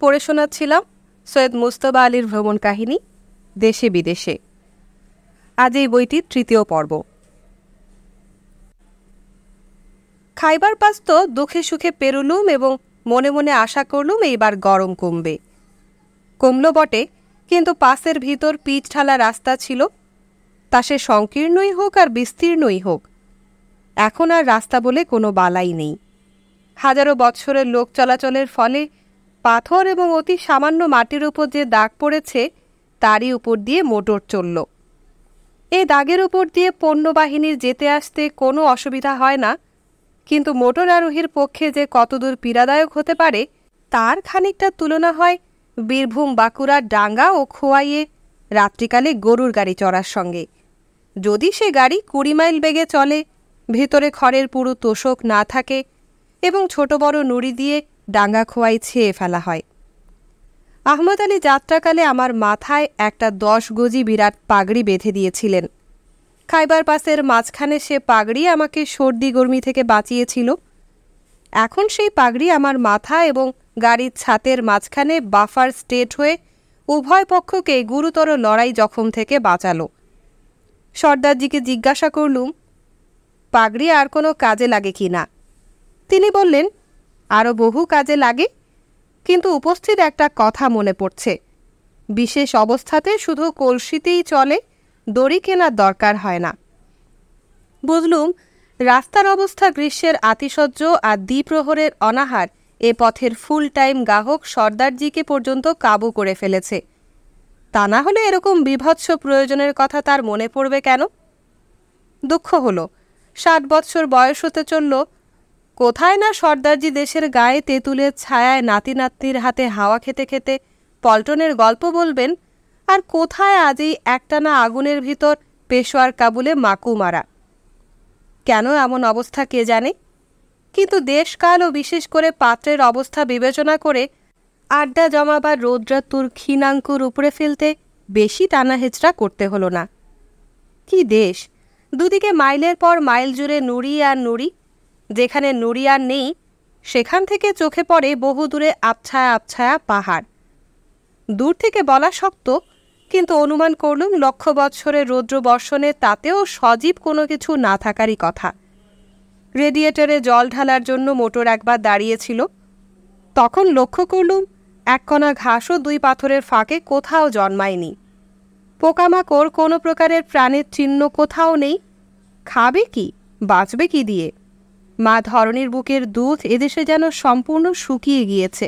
পড়ে শোনাচ্ছিলাম সৈয়দ মুজতবা আলীর ভ্রমণ কাহিনী দেশে বিদেশে। আজ এই বইটির তৃতীয় পর্ব। খাইবার পাস তো দুঃখে সুখে পেরুলুম এবং মনে মনে আশা করলুম এইবার গরম কমবে। কমল বটে, কিন্তু পাসের ভিতর পিচ ঢালা রাস্তা ছিল, তা সে সংকীর্ণই হোক আর বিস্তীর্ণই হোক। এখন আর রাস্তা বলে কোনো বালাই নেই। হাজারো বৎসরের লোক চলাচলের ফলে পাথর এবং অতি সামান্য মাটির উপর যে দাগ পড়েছে তারই উপর দিয়ে মোটর চলল। এই দাগের উপর দিয়ে পণ্যবাহিনীর যেতে আসতে কোনো অসুবিধা হয় না, কিন্তু মোটর আরোহীর পক্ষে যে কতদূর পীড়াদায়ক হতে পারে তার খানিকটা তুলনা হয় বীরভূম বাঁকুড়া ডাঙ্গা ও খোয়াইয়ে রাত্রিকালে গরুর গাড়ি চড়ার সঙ্গে। যদি সে গাড়ি 20 মাইল বেগে চলে, ভেতরে খড়ের পুরো তোষক না থাকে এবং ছোট বড় নুড়ি দিয়ে ডাঙ্গা খোয়াই ছেয়ে ফেলা হয়। আহমদ আলী যাত্রাকালে আমার মাথায় একটা 10 গজি বিরাট পাগড়ি বেঁধে দিয়েছিলেন। খাইবার পাসের মাঝখানে সে পাগড়ি আমাকে সর্দি গরমি থেকে বাঁচিয়েছিল। এখন সেই পাগড়ি আমার মাথা এবং গাড়ির ছাতের মাঝখানে বাফার স্টেট হয়ে উভয় পক্ষকে গুরুতর লড়াই জখম থেকে বাঁচালো। সর্দারজিকে জিজ্ঞাসা করলুম, পাগড়ি আর কোনো কাজে লাগে কি না? তিনি বললেন, আরও বহু কাজে লাগে, কিন্তু উপস্থিত একটা কথা মনে পড়ছে। বিশেষ অবস্থাতে শুধু কলসিতেই চলে, দড়ি কেনার দরকার হয় না। বুঝলুম, রাস্তার অবস্থা গ্রীষ্মের আতিশয্য আর দ্বিপ্রহরের অনাহার এ পথের ফুল টাইম গ্রাহক সর্দারজিকে পর্যন্ত কাবু করে ফেলেছে। তা না হলে এরকম বিভৎস প্রয়োজনের কথা তার মনে পড়বে কেন? দুঃখ হলো, 60 বৎসর বয়স হতে চলল, কোথায় না সর্দারজি দেশের গায়ে তেঁতুলের ছায়ায় নাতি নাতনির হাতে হাওয়া খেতে খেতে পল্টনের গল্প বলবেন, আর কোথায় আজই একটানা আগুনের ভিতর পেশোয়ার কাবুলে মাকু মারা। কেন এমন অবস্থা কে জানে, কিন্তু দেশকাল ও বিশেষ করে পাত্রের অবস্থা বিবেচনা করে আড্ডা জমাবার রৌদ্রাতুর ক্ষীণাঙ্কুর উপরে ফেলতে বেশি টানা হেচড়া করতে হলো না। কি দেশ! দুদিকে মাইলের পর মাইল জুড়ে নুড়ি আর নুড়ি। যেখানে নুড়ি আর নেই সেখান থেকে চোখে পড়ে বহুদূরে আবছায়া আবছায়া পাহাড়। দূর থেকে বলা শক্ত, কিন্তু অনুমান করলুম 100 বৎসরের রৌদ্র বর্ষণে তাতেও সজীব কোনো কিছু না থাকারই কথা। রেডিয়েটরে জল ঢালার জন্য মোটর একবার দাঁড়িয়েছিল। তখন লক্ষ্য করলুম এককণা ঘাসও 2 পাথরের ফাঁকে কোথাও জন্মায়নি। পোকামাকড় কোনো প্রকারের প্রাণের চিহ্ন কোথাও নেই। খাবে কি, বাঁচবে কি দিয়ে? মা ধরনীর বুকের দুধ এদেশে যেন সম্পূর্ণ শুকিয়ে গিয়েছে।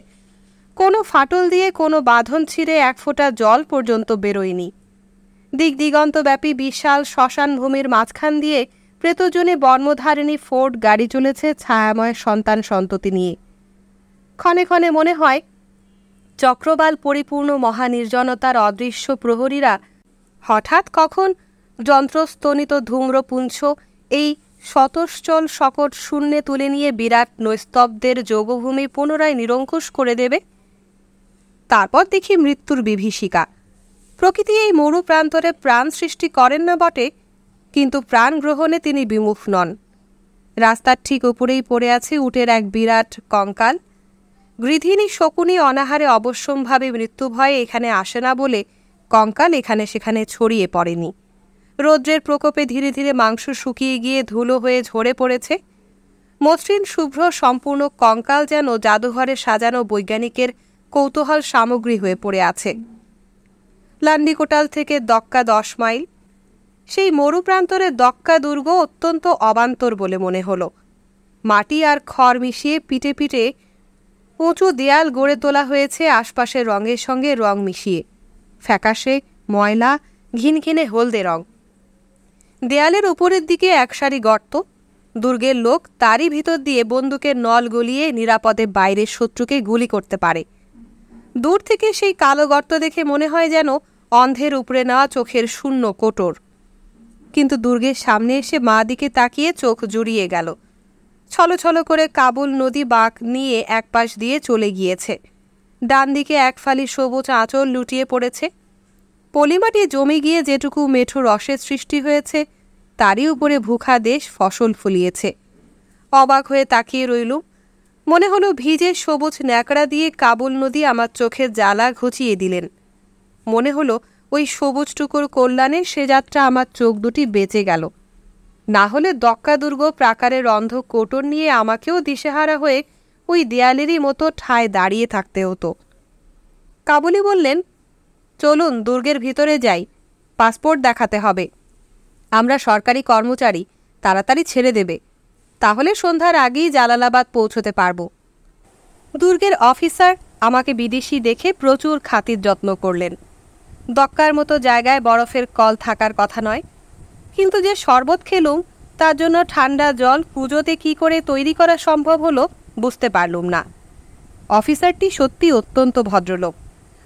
কোনো ফাটল দিয়ে কোনো বাঁধন ছিঁড়ে 1 ফোঁটা জল পর্যন্ত বেরোয়নি। দিক দিগন্তব্যাপী বিশাল শ্মশান ভূমির মাঝখান দিয়ে প্রেতজনে বর্মধারিণী ফোর্ড গাড়ি চলেছে ছায়াময় সন্তান সন্ততি নিয়ে। ক্ষণে ক্ষণে মনে হয় চক্রবাল পরিপূর্ণ মহানির্জনতার অদৃশ্য প্রহরীরা হঠাৎ কখন যন্ত্রস্তনিত ধূম্রপুঞ্জ এই শতশ্চল শকট শূন্যে তুলে নিয়ে বিরাট নৈস্তব্ধের যোগভূমি পুনরায় নিরঙ্কুশ করে দেবে। তারপর দেখি মৃত্যুর বিভীষিকা। প্রকৃতি এই মরু প্রান্তরে প্রাণ সৃষ্টি করেন না বটে, কিন্তু প্রাণ গ্রহণে তিনি বিমুখ নন। রাস্তার ঠিক উপরেই পড়ে আছে উটের এক বিরাট কঙ্কাল। গৃধিনী শকুনি অনাহারে অবশ্যম্ভাবে মৃত্যু ভয়ে এখানে আসে না বলে কঙ্কাল এখানে সেখানে ছড়িয়ে পড়েনি। রৌদ্রের প্রকোপে ধীরে ধীরে মাংস শুকিয়ে গিয়ে ধুলো হয়ে ঝরে পড়েছে। মসৃণ শুভ্র সম্পূর্ণ কঙ্কাল যেন জাদুঘরে সাজানো বৈজ্ঞানিকের কৌতূহল সামগ্রী হয়ে পড়ে আছে। লান্ডিকোটাল থেকে দক্কা 10 মাইল। সেই মরুপ্রান্তরে দক্কা দুর্গ অত্যন্ত অবান্তর বলে মনে হলো। মাটি আর খড় মিশিয়ে পিটে পিটে উঁচু দেয়াল গড়ে তোলা হয়েছে আশপাশের রঙের সঙ্গে রং মিশিয়ে, ফ্যাকাশে ময়লা ঘিনঘিনে হলদে রং। দেয়ালের উপরের দিকে এক সারি গর্ত। দুর্গের লোক তারই ভিতর দিয়ে বন্দুকের নল গলিয়ে নিরাপদে বাইরের শত্রুকে গুলি করতে পারে। দূর থেকে সেই কালো গর্ত দেখে মনে হয় যেন অন্ধের উপরে নেওয়া চোখের শূন্য কোটর। কিন্তু দুর্গের সামনে এসে মা দিকে তাকিয়ে চোখ জুড়িয়ে গেল। ছলছল করে কাবুল নদী বাঁক নিয়ে এক পাশ দিয়ে চলে গিয়েছে। ডান দিকে এক ফালি সবুজ আঁচল লুটিয়ে পড়েছে। পলিমাটি জমে গিয়ে যেটুকু মেঠো রসের সৃষ্টি হয়েছে তারই উপরে ভুখা দেশ ফসল ফলিয়েছে। অবাক হয়ে তাকিয়ে রইলুম। মনে হলো ভিজে সবুজ ন্যাকড়া দিয়ে কাবুল নদী আমার চোখের জ্বালা ঘুচিয়ে দিলেন। মনে হলো ওই সবুজটুকুর কল্যাণে সে যাত্রা আমার চোখ দুটি বেঁচে গেল। না হলে দক্কা দুর্গ প্রাকারের অন্ধ কোটর নিয়ে আমাকেও দিশেহারা হয়ে ওই দেয়ালেরই মতো ঠায় দাঁড়িয়ে থাকতে হতো। কাবুলি বললেন, চলুন দুর্গের ভিতরে যাই, পাসপোর্ট দেখাতে হবে। আমরা সরকারি কর্মচারী, তাড়াতাড়ি ছেড়ে দেবে, তাহলে সন্ধ্যার আগেই জালালাবাদ পৌঁছতে পারব। দুর্গের অফিসার আমাকে বিদেশি দেখে প্রচুর খাতির যত্ন করলেন। দক্কার মতো জায়গায় বরফের কল থাকার কথা নয়, কিন্তু যে শরবত খেলুম তার জন্য ঠান্ডা জল পুজোতে কি করে তৈরি করা সম্ভব হলো বুঝতে পারলুম না। অফিসারটি সত্যি অত্যন্ত ভদ্রলোক।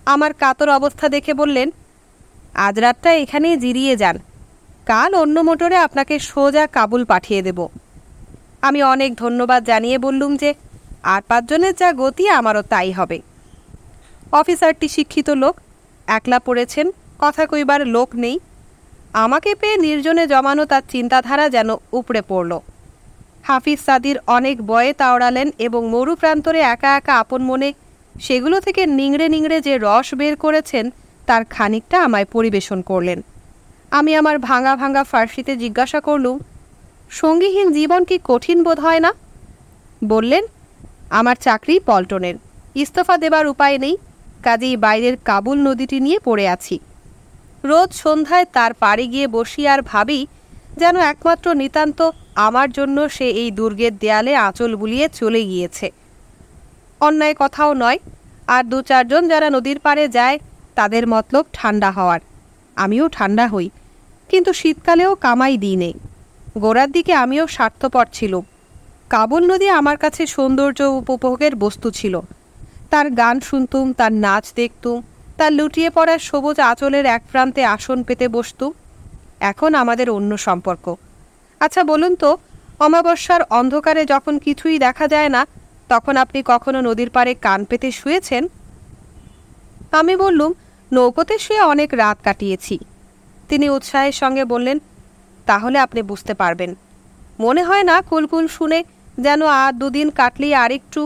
আমার কাতর অবস্থা দেখে বললেন, আজ রাতটা এখানেই জিরিয়ে যান, কাল অন্য মোটরে আপনাকে সোজা কাবুল পাঠিয়ে দেব। আমি অনেক ধন্যবাদ জানিয়ে বললুম যে 8-5 জনের যা গতি আমারও তাই হবে। অফিসারটি শিক্ষিত লোক, একলা পড়েছেন, কথা কইবার লোক নেই। আমাকে পেয়ে নির্জনে জমানো তার চিন্তাধারা যেন উপড়ে পড়ল। হাফিজ সাদির অনেক বয়ে তাওড়ালেন এবং মরু প্রান্তরে একা একা আপন মনে সেগুলো থেকে নিংড়ে নিংড়ে যে রস বের করেছেন তার খানিকটা আমায় পরিবেশন করলেন। আমি আমার ভাঙা ভাঙা ফার্সিতে জিজ্ঞাসা করলুম, সঙ্গীহীন জীবন কি কঠিন বোধ হয় না? বললেন, আমার চাকরি পল্টনের, ইস্তফা দেবার উপায় নেই, কাজেই বাইরের কাবুল নদীটি নিয়ে পড়ে আছি। রোজ সন্ধ্যায় তার পাড়ে গিয়ে বসি আর ভাবি যেন একমাত্র নিতান্ত আমার জন্য সে এই দুর্গের দেয়ালে আঁচল বুলিয়ে চলে গিয়েছে। অন্যায় কথাও নয়, আর 2-4 জন যারা নদীর পাড়ে যায় তাদের মতলব ঠান্ডা হওয়ার। আমিও ঠান্ডা হই, কিন্তু শীতকালেও কামাই দিই নেই। গোড়ার দিকে আমিও স্বার্থপর ছিলুম। কাবুল নদী আমার কাছে সৌন্দর্য উপভোগের বস্তু ছিল। তার গান শুনতুম, তার নাচ দেখতুম, তার লুটিয়ে পড়া সবুজ আঁচলের এক প্রান্তে আসন পেতে বসতুম। এখন আমাদের অন্য সম্পর্ক। আচ্ছা বলুন তো, অমাবস্যার অন্ধকারে যখন কিছুই দেখা যায় না, তখন আপনি কখনো নদীর পাড়ে কান পেতে শুয়েছেন? আমি বললুম, নৌকোতে শুয়ে অনেক রাত কাটিয়েছি। তিনি উৎসাহের সঙ্গে বললেন, তাহলে আপনি বুঝতে পারবেন। মনে হয় না কুলকুল শুনে যেন আর 2 দিন কাটলেই আরেকটু,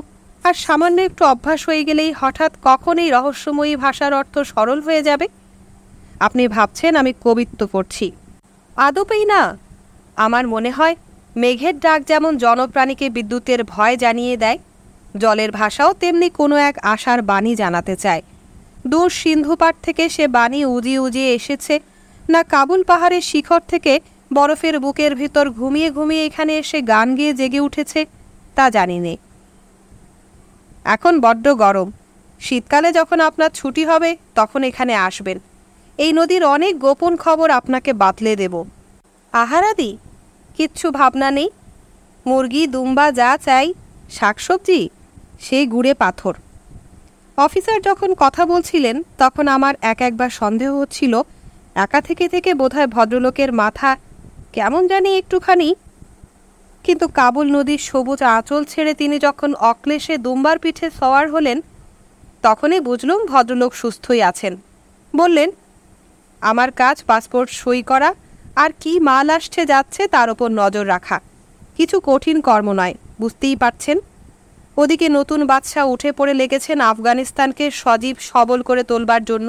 আর সামান্য একটু অভ্যাস হয়ে গেলেই হঠাৎ কখন এই রহস্যময়ী ভাষার অর্থ সরল হয়ে যাবে? আপনি ভাবছেন আমি কবিত্ব করছি, আদপেই না। আমার মনে হয় মেঘের ডাক যেমন জনপ্রাণীকে বিদ্যুতের ভয় জানিয়ে দেয়, জলের ভাষাও তেমনি কোনো এক আশার বাণী জানাতে চায়। দূর সিন্ধুপাড় থেকে সে বাণী উজিয়ে উজিয়ে এসেছে, না কাবুল পাহাড়ের শিখর থেকে বরফের বুকের ভিতর ঘুমিয়ে ঘুমিয়ে এখানে এসে গান গেয়ে জেগে উঠেছে, তা জানি নে। এখন বড্ড গরম, শীতকালে যখন আপনার ছুটি হবে তখন এখানে আসবেন। এই নদীর অনেক গোপন খবর আপনাকে বাতলে দেব। আহারাদি কিচ্ছু ভাবনা নেই, মুরগি দুম্বা যা চাই, শাকসবজি সেই গুড়ে পাথর। অফিসার যখন কথা বলছিলেন তখন আমার একবার সন্দেহ হচ্ছিল, একা থেকে থেকে বোধহয় ভদ্রলোকের মাথা কেমন জানি একটুখানি। কিন্তু কাবুল নদীর সবুজ আঁচল ছেড়ে তিনি যখন অক্লেশে দুম্বার পিঠে সওয়ার হলেন, তখনই বুঝলুম ভদ্রলোক সুস্থই আছেন। বললেন, আমার কাজ পাসপোর্ট সই করা আর কি মাল আসছে যাচ্ছে তার ওপর নজর রাখা। কিছু কঠিন কর্ম নয়, বুঝতেই পারছেন। ওদিকে নতুন বাদশা উঠে পড়ে লেগেছেন আফগানিস্তানকে সজীব সবল করে তোলবার জন্য।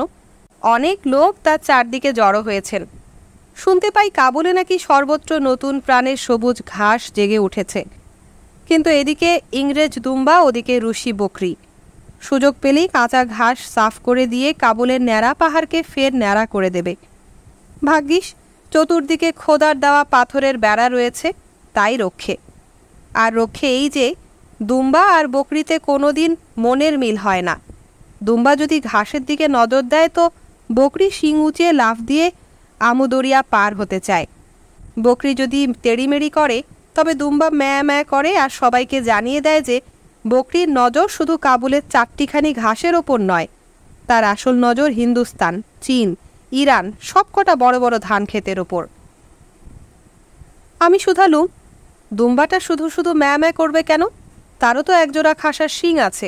অনেক লোক তার চারদিকে জড়ো হয়েছেন। শুনতে পাই কাবুলে নাকি সর্বত্র নতুন প্রাণের সবুজ ঘাস জেগে উঠেছে। কিন্তু এদিকে ইংরেজ দুম্বা, ওদিকে রুশি বকরি। সুযোগ পেলেই কাঁচা ঘাস সাফ করে দিয়ে কাবুলের ন্যাড়া পাহাড়কে ফের ন্যাড়া করে দেবে। ভাগ্যিস চতুর্দিকে খোদার দেওয়া পাথরের বেড়া রয়েছে, তাই রক্ষে। আর রক্ষে এই যে দুম্বা আর বকরিতে কোনো দিন মনের মিল হয় না। দুম্বা যদি ঘাসের দিকে নজর দেয় তো বকরি শিং উঁচিয়ে লাফ দিয়ে আমুদরিয়া পার হতে চায়। বকরি যদি তেড়িমেড়ি করে তবে দুম্বা ম্যা ম্যা করে আর সবাইকে জানিয়ে দেয় যে বকরির নজর শুধু কাবুলের 4টিখানি ঘাসের ওপর নয়, তার আসল নজর হিন্দুস্তান, চীন, ইরান সবকটা বড় বড় ধান ক্ষেতের ওপর। আমি শুধালুম, দুম্বাটা শুধু শুধু ম্যা ম্যা করবে কেন? তারও তো একজোড়া খাসার শিং আছে।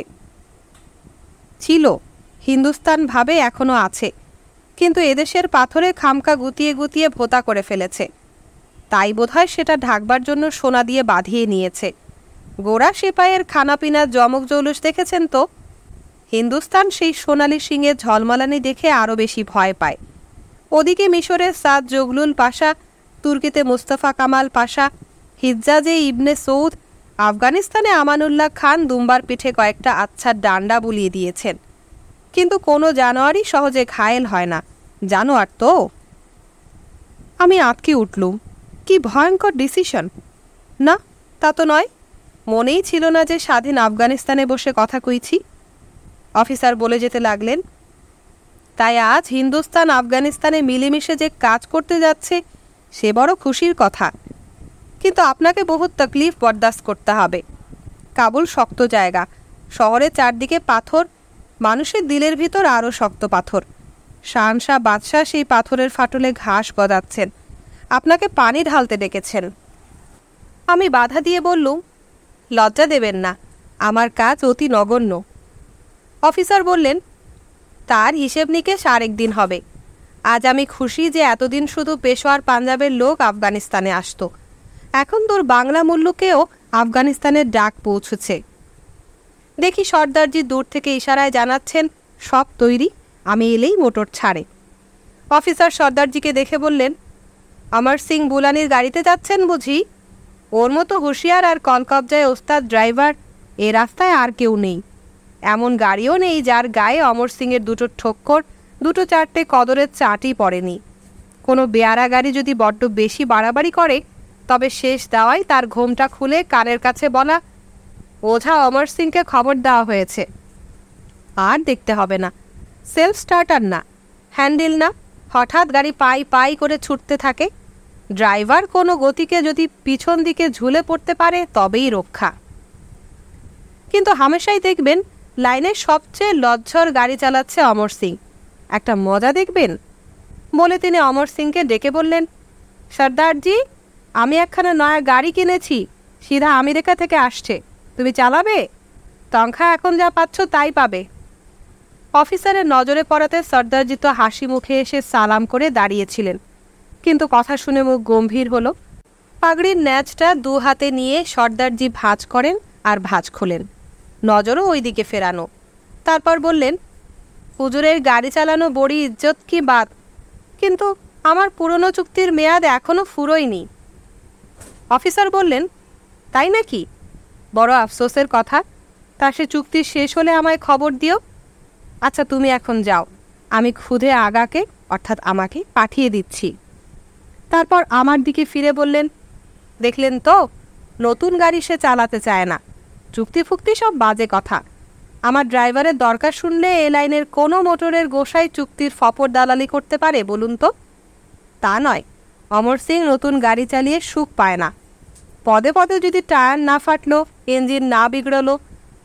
ছিল, হিন্দুস্তান ভাবে এখনো আছে, কিন্তু এদেশের পাথরে খামকা গুতিয়ে গুতিয়ে ভোতা করে ফেলেছে। তাই বোধহয় সেটা ঢাকবার জন্য সোনা দিয়ে বাঁধিয়ে নিয়েছে। গোরা সিপাইয়ের খানাপিনার জমক জৌলুস দেখেছেন তো? হিন্দুস্তান সেই সোনালি সিংয়ের ঝলমলানি দেখে আরও বেশি ভয় পায়। ওদিকে মিশরের সাদ জগলুল পাশা, তুর্কিতে মুস্তফা কামাল পাশা, হিজ্জাজে ইবনে সৌদ, আফগানিস্তানে আমানুল্লাহ খান দুম্বার পিঠে কয়েকটা আচ্ছা ডান্ডা বুলিয়ে দিয়েছেন, কিন্তু কোনো জানোয়ারই সহজে ঘায়েল হয় না। জানোয়ার তো। আমি আঁতকে উঠলুম। কি ভয়ঙ্কর ডিসিশন! না, তা তো নয়। মনেই ছিল না যে স্বাধীন আফগানিস্তানে বসে কথা কইছি। অফিসার বলে যেতে লাগলেন, তাই আজ হিন্দুস্তান আফগানিস্তানে মিলেমিশে যে কাজ করতে যাচ্ছে সে বড় খুশির কথা, কিন্তু আপনাকে বহুত তকলিফ বরদাস্ত করতে হবে। কাবুল শক্ত জায়গা, শহরের চারদিকে পাথর, মানুষের দিলের ভিতর আরও শক্ত পাথর। শাহনশাহ বাদশাহ সেই পাথরের ফাটলে ঘাস গদাচ্ছেন, আপনাকে পানি ঢালতে ডেকেছেন। আমি বাধা দিয়ে বললুম, লজ্জা দেবেন না, আমার কাজ অতি নগণ্য। অফিসার বললেন, তার হিসেব নিকেশ আরেক দিন হবে। আজ আমি খুশি যে এতদিন শুধু পেশোয়ার পাঞ্জাবের লোক আফগানিস্তানে আসতো, এখন তোর বাংলা মুল্লুকেও আফগানিস্তানের ডাক পৌঁছেছে। দেখি সর্দারজি দূর থেকে ইশারায় জানাচ্ছেন সব তৈরি, আমি এলেই মোটর ছাড়ে। অফিসার সর্দারজিকে দেখে বললেন, অমর সিং বুলানির গাড়িতে যাচ্ছেন বুঝি? ওর মতো হুঁশিয়ার আর কলকবজায় ওস্তাদ ড্রাইভার এ রাস্তায় আর কেউ নেই। এমন গাড়িও নেই যার গায়ে অমর সিংয়ের দুটো ঠোক্কর, দুটো চারটে কদরের চাটি পড়েনি। কোনো বেয়ারা গাড়ি যদি বড্ড বেশি বাড়াবাড়ি করে, তবে শেষ দেওয়াই তার ঘোমটা খুলে কানের কাছে বলা, ওঝা অমর সিংকে খবর দেওয়া হয়েছে। আর দেখতে হবে না, সেলফ স্টার্টার না, হ্যান্ডেল না, হঠাৎ গাড়ি পাই পাই করে ছুটতে থাকে। ড্রাইভার কোনো গতিকে যদি পিছন দিকে ঝুলে পড়তে পারে তবেই রক্ষা। কিন্তু হামেশাই দেখবেন লাইনের সবচেয়ে লজ্জর গাড়ি চালাচ্ছে অমর সিং। একটা মজা দেখবেন। বলে তিনি অমর সিংকে ডেকে বললেন, সর্দারজি, আমি একখানা নয়া গাড়ি কিনেছি, সিধা আমেরিকা থেকে আসছে, তুমি চালাবে? তনখা এখন যা পাচ্ছ তাই পাবে। অফিসারের নজরে পড়াতে সর্দারজি তো হাসি মুখে এসে সালাম করে দাঁড়িয়েছিলেন, কিন্তু কথা শুনে মুখ গম্ভীর হলো। পাগড়ির ন্যাচটা দু হাতে নিয়ে সর্দারজি ভাঁজ করেন আর ভাঁজ খোলেন, নজরও ওই দিকে ফেরানো। তারপর বললেন, হুজুরের গাড়ি চালানো বড়ি ইজ্জত কি বাত, কিন্তু আমার পুরনো চুক্তির মেয়াদ এখনও ফুরোয়নি। অফিসার বললেন, তাই নাকি? বড় আফসোসের কথা। তা সে চুক্তি শেষ হলে আমায় খবর দিও। আচ্ছা, তুমি এখন যাও, আমি খুদে আগাকে অর্থাৎ আমাকে পাঠিয়ে দিচ্ছি। তারপর আমার দিকে ফিরে বললেন, দেখলেন তো, নতুন গাড়ি সে চালাতে চায় না। চুক্তি ফুক্তি সব বাজে কথা। আমার ড্রাইভারের দরকার শুনলে এ লাইনের কোনো মোটরের গোসাই চুক্তির ফপর দালালি করতে পারে বলুন তো? তা নয়, অমর সিং নতুন গাড়ি চালিয়ে সুখ পায় না। পদে পদে যদি টায়ার না ফাটলো, ইঞ্জিন না বিগড়লো,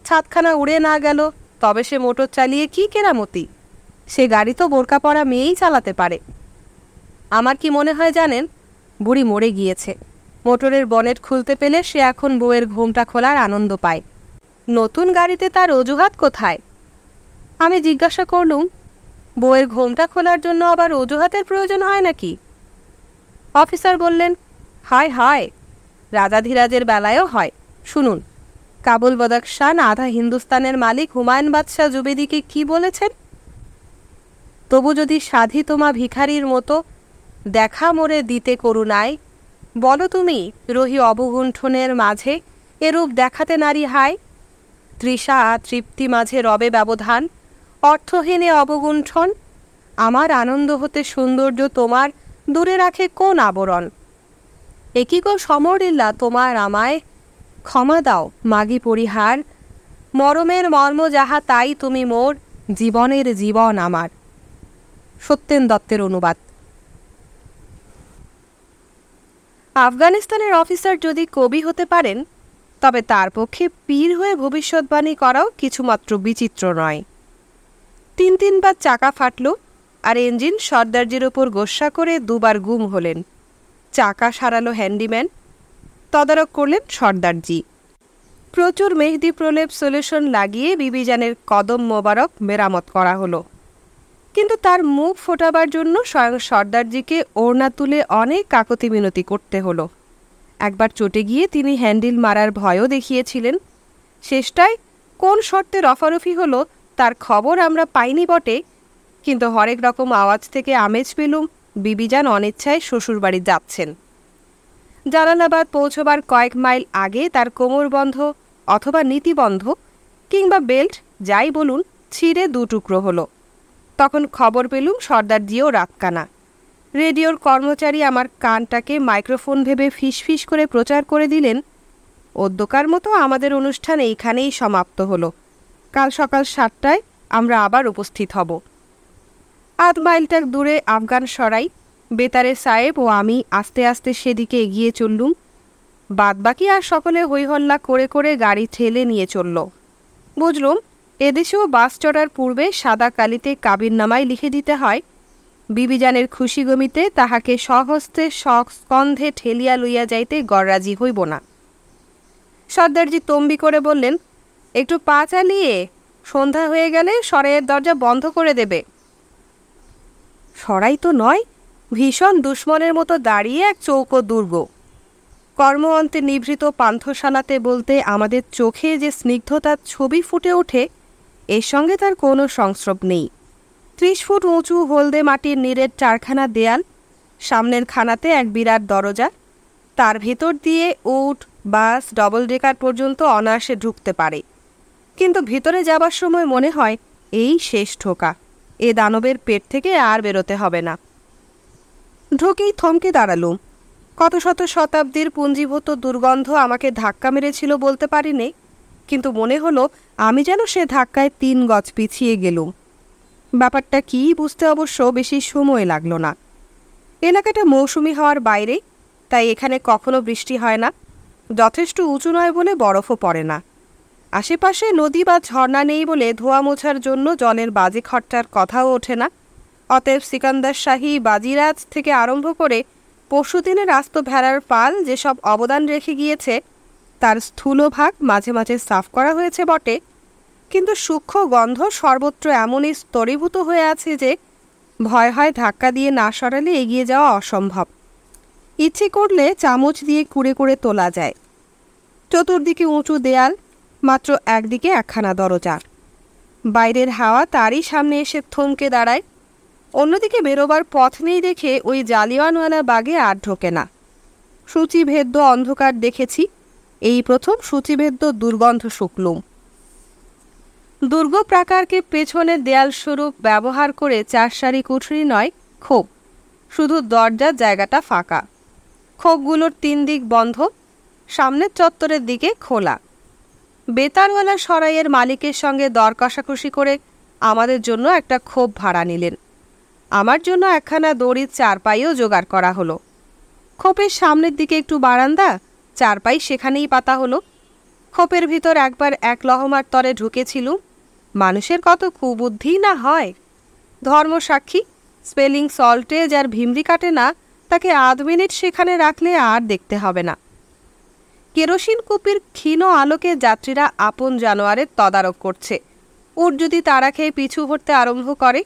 ছাদখানা উড়ে না গেল, তবে সে মোটর চালিয়ে কি কেরামতি? সে গাড়ি তো বোরকা পরা মেয়েই চালাতে পারে। আমার কি মনে হয় জানেন, বুড়ি মরে গিয়েছে। মোটরের বনেট খুলতে পেলে সে এখন বউয়ের ঘোমটা খোলার আনন্দ পায়। নতুন গাড়িতে তার অজুহাত কোথায়? আমি জিজ্ঞাসা করলুম, বউয়ের ঘোমটা খোলার জন্য আবার অজুহাতের প্রয়োজন হয় নাকি? অফিসার বললেন, হয় হয়, রাজাধিরাজের বেলায়ও হয়। শুনুন, কাবুল বদখশান আধা হিন্দুস্তানের মালিক হুমায়ুন বাদশাহ জুবেদিকে কি বলেছেন? তবু যদি সাধি তোমা ভিখারির মতো দেখা মোরে দিতে করুণায়, বলো তুমি রহি অবগুণ্ঠনের মাঝে এরূপ দেখাতে নারী হায়। তৃষা তৃপ্তি মাঝে রবে ব্যবধান, অর্থহীনে অবগুণ্ঠন। আমার আনন্দ হতে সৌন্দর্য তোমার দূরে রাখে কোন আবরণ? একই গো সমরিল্লা তোমার আমায়, ক্ষমা দাও মাগি পরিহার। মরমের মর্ম যাহা তাই তুমি মোর, জীবনের জীবন আমার। সত্যেন দত্তের অনুবাদ। আফগানিস্তানের অফিসার যদি কবি হতে পারেন, তবে তার পক্ষে পীর হয়ে ভবিষ্যৎবাণী করাও কিছুমাত্র বিচিত্র নয়। তিনবার চাকা ফাটল, আর ইঞ্জিন সর্দারজির ওপর গোস্বা করে দুবার গুম হলেন। চাকা সারালো হ্যান্ডিম্যান, তদারক করলেন সর্দারজি। প্রচুর মেহেদি প্রলেপ সলিউশন লাগিয়ে বিবিজানের কদম মোবারক মেরামত করা হলো, কিন্তু তার মুখ ফোটাবার জন্য স্বয়ং সর্দারজিকে ওড়না তুলে অনেক কাকতি মিনতি করতে হলো। একবার চটে গিয়ে তিনি হ্যান্ডেল মারার ভয়ও দেখিয়েছিলেন। শেষটায় কোন শর্তে রফারফি হলো তার খবর আমরা পাইনি বটে, কিন্তু হরেক রকম আওয়াজ থেকে আমেজ পেলুম বিবিজান অনিচ্ছায় শ্বশুরবাড়ি যাচ্ছেন। জালালাবাদ পৌঁছবার কয়েক মাইল আগে তার কোমরবন্ধ অথবা নীতিবন্ধ কিংবা বেল্ট যাই বলুন ছিঁড়ে দুটুকরো হলো। তখন খবর পেলুম সর্দারজিও রাতকানা। রেডিওর কর্মচারী আমার কানটাকে মাইক্রোফোন ভেবে ফিসফিস করে প্রচার করে দিলেন, অদ্যকার মতো আমাদের অনুষ্ঠান এইখানেই সমাপ্ত হলো। কাল সকাল 7টায় আমরা আবার উপস্থিত হব। আধ মাইলটার দূরে আফগান সরাই। বেতারে সাহেব ও আমি আস্তে আস্তে সেদিকে এগিয়ে চললুম। বাদবাকি আর সকলে হইহল্লা করে করে গাড়ি ঠেলে নিয়ে চলল। বুঝলুম এদেশেও বাস চড়ার পূর্বে সাদা কালিতে কাবিননামায় লিখে দিতে হয়, বিবিজানের খুশি গমিতে তাহাকে স্বহস্তে স্কন্ধে ঠেলিয়া লইয়া যাইতে গররাজি হইব না। সর্দারজি তম্বি করে বললেন, একটু পা চালিয়ে, সন্ধ্যা হয়ে গেলে সরাইয়ের দরজা বন্ধ করে দেবে। সরাই তো নয়, ভীষণ দুশ্মনের মতো দাঁড়িয়ে এক চৌকো দুর্গ। কর্ম অন্তে নিভৃত পান্থশালাতে বলতে আমাদের চোখে যে স্নিগ্ধতার ছবি ফুটে ওঠে এর সঙ্গে তার কোনো সংস্রব নেই। 30 ফুট উঁচু হলদে মাটির নিরেট 4খানা দেয়াল, সামনের খানাতে এক বিরাট দরজা, তার ভেতর দিয়ে উট, বাস, ডবল ডেকার পর্যন্ত অনায়াসে ঢুকতে পারে। কিন্তু ভিতরে যাবার সময় মনে হয় এই শেষ ঠোকা, এ দানবের পেট থেকে আর বেরোতে হবে না। ঢুকেই থমকে দাঁড়ালুম। কত শত শতাব্দীর পুঞ্জীভূত দুর্গন্ধ আমাকে ধাক্কা মেরেছিল বলতে পারিনি, কিন্তু মনে হলো আমি যেন সে ধাক্কায় 3 গজ পিছিয়ে গেলুম। ব্যাপারটা কী বুঝতে অবশ্য বেশি সময় লাগলো না। এলাকাটা মৌসুমি হওয়ার বাইরে, তাই এখানে কখনো বৃষ্টি হয় না। যথেষ্ট উঁচু নয় বলে বরফও পড়ে না। আশেপাশে নদী বা ঝর্ণা নেই বলে ধোয়া মোছার জন্য জলের বাজে খরচার কথাও ওঠে না। অতএব সিকান্দার শাহী, বাজিরাজ থেকে আরম্ভ করে পরশুদিনের আস্ত ভেড়ার পাল যেসব অবদান রেখে গিয়েছে তার স্থূলভাগ মাঝে মাঝে সাফ করা হয়েছে বটে, কিন্তু সূক্ষ্ম গন্ধ সর্বত্র এমনই স্তরীভূত হয়ে আছে যে ভয় হয় ধাক্কা দিয়ে না সরালে এগিয়ে যাওয়া অসম্ভব। ইচ্ছে করলে চামচ দিয়ে কুড়ে কুড়ে তোলা যায়। চতুর্দিকে উঁচু দেয়াল, মাত্র একদিকে 1খানা দরজা। বাইরের হাওয়া তারই সামনে এসে থমকে দাঁড়ায়। অন্যদিকে বেরোবার পথ নেই দেখে ওই জালিয়ানওয়ালা বাগে আর ঢোকে না। সূচিভেদ্য অন্ধকার দেখেছি, এই প্রথম সূচিভেদ্য দুর্গন্ধ শুকলুম। দুর্গ প্রাকারকে পেছনের দেয়াল স্বরূপ ব্যবহার করে 4 সারি কুঠরি নয়, খোপ। শুধু দরজার জায়গাটা ফাঁকা। খোপগুলোর 3 দিক বন্ধ, সামনের চত্বরের দিকে খোলা। বেতারওয়ালা সরাইয়ের মালিকের সঙ্গে দর কষাকষি করে আমাদের জন্য একটা খোপ ভাড়া নিলেন। আমার জন্য 1খানা দড়ির চারপাইও জোগাড় করা হলো। খোপের সামনের দিকে একটু বারান্দা, চারপাই সেখানেই পাতা হলো। খোপের ভিতর একবার 1 লহমার তরে ঢুকেছিল। মানুষের কত কুবুদ্ধি না হয়! ধর্মসাক্ষী, স্পেলিং সল্টেজ আর ভিমরি কাটে না, তাকে আধ মিনিট সেখানে রাখলে আর দেখতে হবে না। কেরোসিন কুপির ক্ষীণ আলোকে যাত্রীরা আপন জানোয়ারের তদারক করছে। উট যদি তাড়া খেয়ে পিছু হটতে আরম্ভ করে,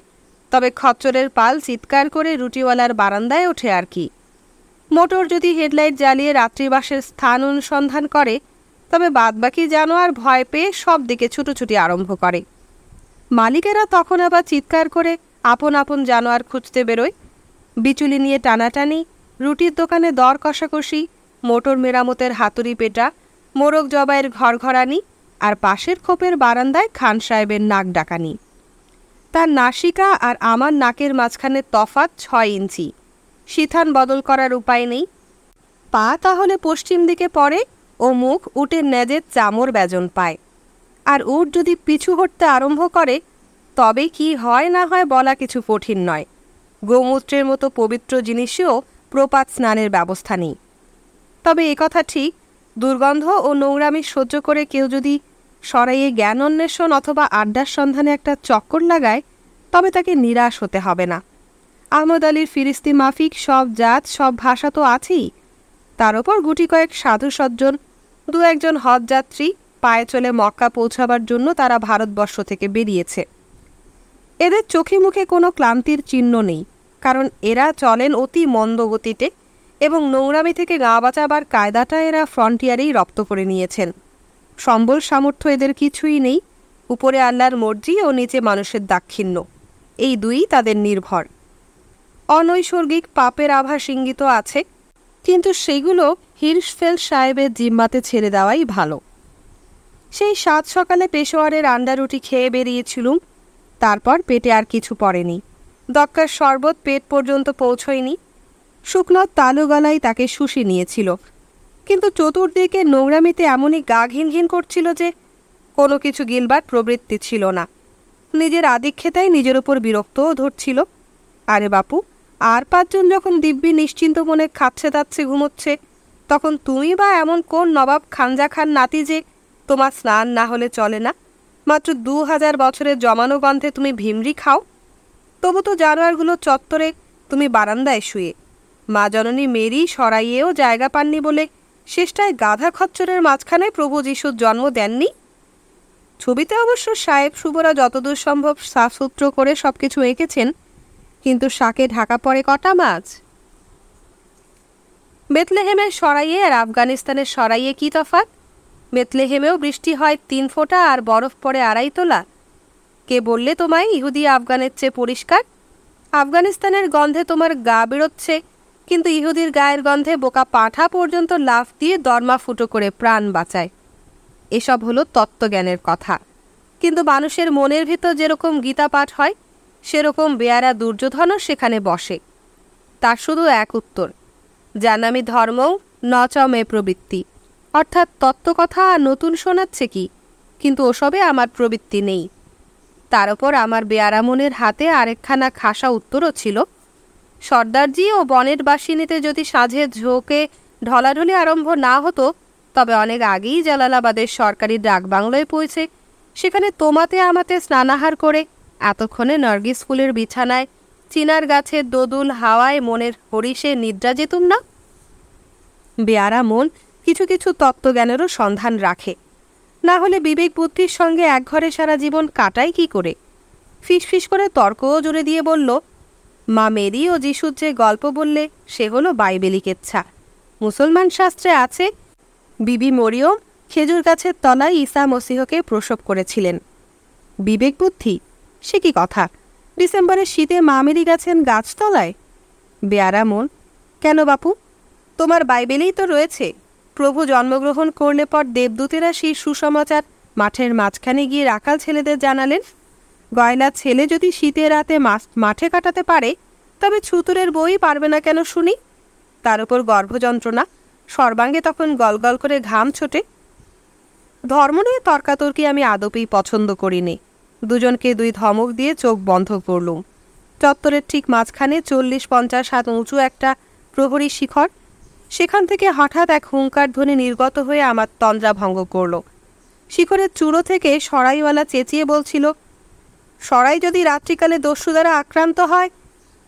তবে খচ্চরের পাল চিৎকার করে রুটিওয়ালার বারান্দায় ওঠে আর কি। মোটর যদি হেডলাইট জ্বালিয়ে রাত্রিবাসের স্থান অনুসন্ধান করে, তবে বাদবাকি জানোয়ার ভয় পেয়ে সব দিকে ছুটোছুটি আরম্ভ করে। মালিকেরা তখন আবার চিৎকার করে আপন আপন জানোয়ার খুঁজতে বেরোয়। বিচুলি নিয়ে টানাটানি, রুটির দোকানে দর কষাকষি, মোটর মেরামতের হাতুড়ি পেটা, মোরগ জবাইয়ের ঘরঘরানি, আর পাশের খোপের বারান্দায় খান সাহেবের নাক ডাকানি। তার নাসিকা আর আমার নাকের মাঝখানে তফাৎ 6 ইঞ্চি। সিথান বদল করার উপায় নেই। পা তাহলে পশ্চিম দিকে পড়ে ও মুখ উটের ন্যাজের চামর ব্যজন পায়। আর উট যদি পিছু হটতে আরম্ভ করে, তবে কি হয় না হয় বলা কিছু কঠিন নয়। গোমূত্রের মতো পবিত্র জিনিসেও প্রপাত স্নানের ব্যবস্থা নেই। তবে একথা ঠিক, দুর্গন্ধ ও নোংরামি সহ্য করে কেউ যদি সরাইয়ে জ্ঞান অন্বেষণ অথবা আড্ডার সন্ধানে একটা চক্কর লাগায়, তবে তাকে নিরাশ হতে হবে না। আহমদ আলীর ফিরিস্তি মাফিক সব জাত, সব ভাষা তো আছেই। তার ওপর গুটি কয়েক সাধু সজ্জন, 2-1 হজযাত্রী পায়ে চলে মক্কা পৌঁছাবার জন্য তারা ভারতবর্ষ থেকে বেরিয়েছে। এদের চোখে মুখে কোনো ক্লান্তির চিহ্ন নেই, কারণ এরা চলেন অতি মন্দ গতিতে এবং নোংরামি থেকে গা বাঁচাবার কায়দাটা এরা ফ্রন্টিয়ারেই রপ্ত করে নিয়েছেন। সম্বল সামর্থ্য এদের কিছুই নেই, উপরে আল্লাহর মর্জি ও নিচে মানুষের দাক্ষিণ্য, এই দুই তাদের নির্ভর। অনৈসর্গিক পাপের আভাস ইঙ্গিত আছে, কিন্তু সেগুলো হির্শফেল্ড সাহেবের জিম্মাতে ছেড়ে দেওয়াই ভালো। সেই 7 সকালে পেশোয়ারের আন্ডা রুটি খেয়ে বেরিয়েছিলুম, তারপর পেটে আর কিছু পড়েনি। দক্কার শরবত পেট পর্যন্ত পৌঁছয়নি। শুকনো তালু গলায় তাকে শুষে নিয়েছিল, কিন্তু চতুর্দিকে নোংরামিতে এমনই গা ঘিন ঘিন করছিল যে কোনো কিছু গিলবার প্রবৃত্তি ছিল না। নিজের আদিক্ষেতায় নিজের উপর বিরক্তও ধরছিল। আরে বাপু, আর 5 জন যখন দিব্যি নিশ্চিন্ত মনে খাচ্ছে দাচ্ছে ঘুমোচ্ছে, তখন তুমি বা এমন কোন নবাব খানজা খান নাতি যে তোমার স্নান না হলে চলে না? মাত্র 2000 বছরের জমানো গন্ধে তুমি ভিমরি খাও, তবু তো জানোয়ারগুলো চত্বরে, তুমি বারান্দায় শুয়ে। মা জননী মেরি সরাইয়েও জায়গা পাননি বলে শেষটায় গাধা খচ্চরের মাঝখানে প্রভু যিশুর জন্ম দেননি। ছবিতে অবশ্য সাহেব শুভরা যতদূর সম্ভব সাফসুত্র করে সবকিছু এঁকেছেন, কিন্তু শাকে ঢাকা পড়ে কটা মাছ? বেতলেহেমের সরাইয়ে আর আফগানিস্তানের সরাইয়ে কি তফাৎ? বেতলেহেমেও বৃষ্টি হয় 3 ফোঁটা আর বরফ পড়ে 2.5 তোলা। কে বললে তোমায় ইহুদি আফগানের চেয়ে পরিষ্কার? আফগানিস্তানের গন্ধে তোমার গা বেরোচ্ছে, কিন্তু ইহুদির গায়ের গন্ধে বোকা পাঁঠা পর্যন্ত লাফ দিয়ে দরমা ফুটো করে প্রাণ বাঁচায়। এসব হলো তত্ত্বজ্ঞানের কথা, কিন্তু মানুষের মনের ভিতর যেরকম গীতা পাঠ হয়, সেরকম বেয়ারা দুর্যোধনও সেখানে বসে। তার শুধু এক উত্তর, জানামি ধর্মও ন চ মে প্রবৃত্তি, অর্থাৎ তত্ত্বকথা আর নতুন শোনাচ্ছে কি, কিন্তু ওসবে আমার প্রবৃত্তি নেই। তার ওপর আমার বেয়ারা মনের হাতে আরেকখানা খাসা উত্তরও ছিল, সর্দারজি ও বনের বাসিনীতে যদি সাঁঝে ঝোঁকে ঢলাঢলি আরম্ভ না হতো, তবে অনেক আগেই জালালাবাদের সরকারি ডাকবাংলোয় পৌঁছে সেখানে তোমাতে আমাতে স্নানাহার করে এতক্ষণে নার্গিস ফুলের বিছানায় চিনার গাছের দোদুল হাওয়ায় মনের হরিষে নিদ্রা যেতুম না। বেয়ারা মন কিছু কিছু তত্ত্বজ্ঞানেরও সন্ধান রাখে, না হলে বিবেক বুদ্ধির সঙ্গে একঘরে সারা জীবন কাটায় কি করে? ফিসফিস করে তর্কও জুড়ে দিয়ে বলল, মা মেরি ও যিশুর যে গল্প বললে সে হলো বাইবেলিক ইচ্ছা। মুসলমান শাস্ত্রে আছে বিবি মরিয়ম খেজুর গাছের তলায় ঈসা মসিহকে প্রসব করেছিলেন। বিবেক বুদ্ধি? সে কি কথা! ডিসেম্বরের শীতে মা মেরি গেছেন গাছতলায়? বেয়ারা মন, কেন বাপু, তোমার বাইবেলেই তো রয়েছে, প্রভু জন্মগ্রহণ করলে পর দেবদূতেরা সেই সুসমাচার মাঠের মাঝখানে গিয়ে রাখাল ছেলেদের জানালেন। গয়লা ছেলে যদি শীতের রাতে মাঠে কাটাতে পারে, তবে ছুতুরের বই পারবে না কেন শুনি? তার উপর গর্ভযন্ত্রণা, সর্বাঙ্গে তখন গলগল করে ঘাম ছোটে। ধর্ম নিয়ে তর্কাতর্কি আমি আদপেই পছন্দ করিনি। দুজনকে 2 ধমক দিয়ে চোখ বন্ধ করলুম। চত্বরের ঠিক মাঝখানে 40-50 হাত উঁচু একটা প্রহরী শিখর, সেখান থেকে হঠাৎ এক হুঙ্কার ধ্বনি নির্গত হয়ে আমার তন্দ্রা ভঙ্গ করল। শিখরের চূড়ো থেকে সরাইওয়ালা চেঁচিয়ে বলছিল, সরাই যদি রাত্রিকালে দস্যু দ্বারা আক্রান্ত হয়,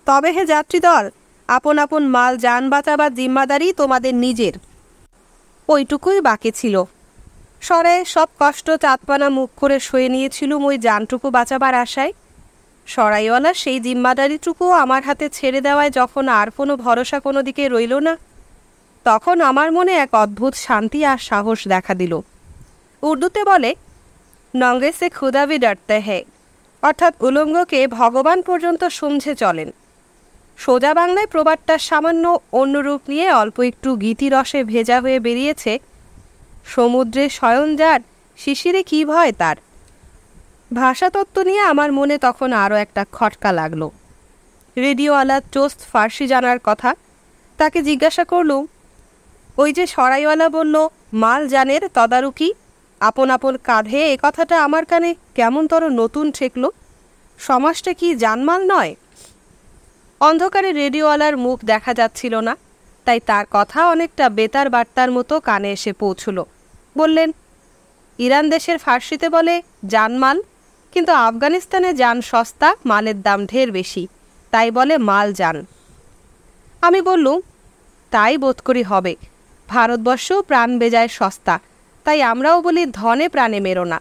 তবে হে যাত্রীদল, আপন আপন মাল যান বাঁচাবার জিম্মাদারি তোমাদের নিজের। ওইটুকুই বাকি ছিল। সরাইয়ের সব কষ্ট চাঁদপানা মুখ করে সয়ে নিয়েছিলুম ওই জানটুকু বাঁচাবার আশায়। সরাইওয়ালা সেই জিম্মাদারিটুকু আমার হাতে ছেড়ে দেওয়ায় যখন আর কোনো ভরসা কোনো দিকে রইল না, তখন আমার মনে এক অদ্ভুত শান্তি আর সাহস দেখা দিল। উর্দুতে বলে, নঙ্গে সে খুদা ভি ডরতে হ্যায়, অর্থাৎ উলঙ্গকে ভগবান পর্যন্ত সমঝে চলেন। সোজা বাংলায় প্রবাদটার সামান্য অন্য রূপ নিয়ে অল্প একটু গীতিরসে ভেজা হয়ে বেরিয়েছে, সমুদ্রে শয়ন যার শিশিরে কি ভয় তার। ভাষাতত্ত্ব নিয়ে আমার মনে তখন আরও একটা খটকা লাগলো। রেডিওওয়ালা চোস্ত ফার্সি জানার কথা, তাকে জিজ্ঞাসা করলুম, ওই যে সরাইওয়ালা বলল মাল জানের তদারকি, আপন আপন কাঁধে, এ কথাটা আমার কানে কেমনতর নতুন ঠেকল। সমাজটা কি জানমাল নয়? অন্ধকারে রেডিওওয়ালার মুখ দেখা যাচ্ছিল না, তাই তার কথা অনেকটা বেতার বার্তার মতো কানে এসে পৌঁছল। বললেন, ইরান দেশের ফার্সিতে বলে জানমাল, কিন্তু আফগানিস্তানে জান সস্তা, মালের দাম ঢের বেশি, তাই বলে মাল জান। আমি বললুম, তাই বোধ করি হবে। ভারতবর্ষেও প্রাণ বেজায় সস্তা, তাই আমরাও বলি ধনে প্রাণে মেরো না।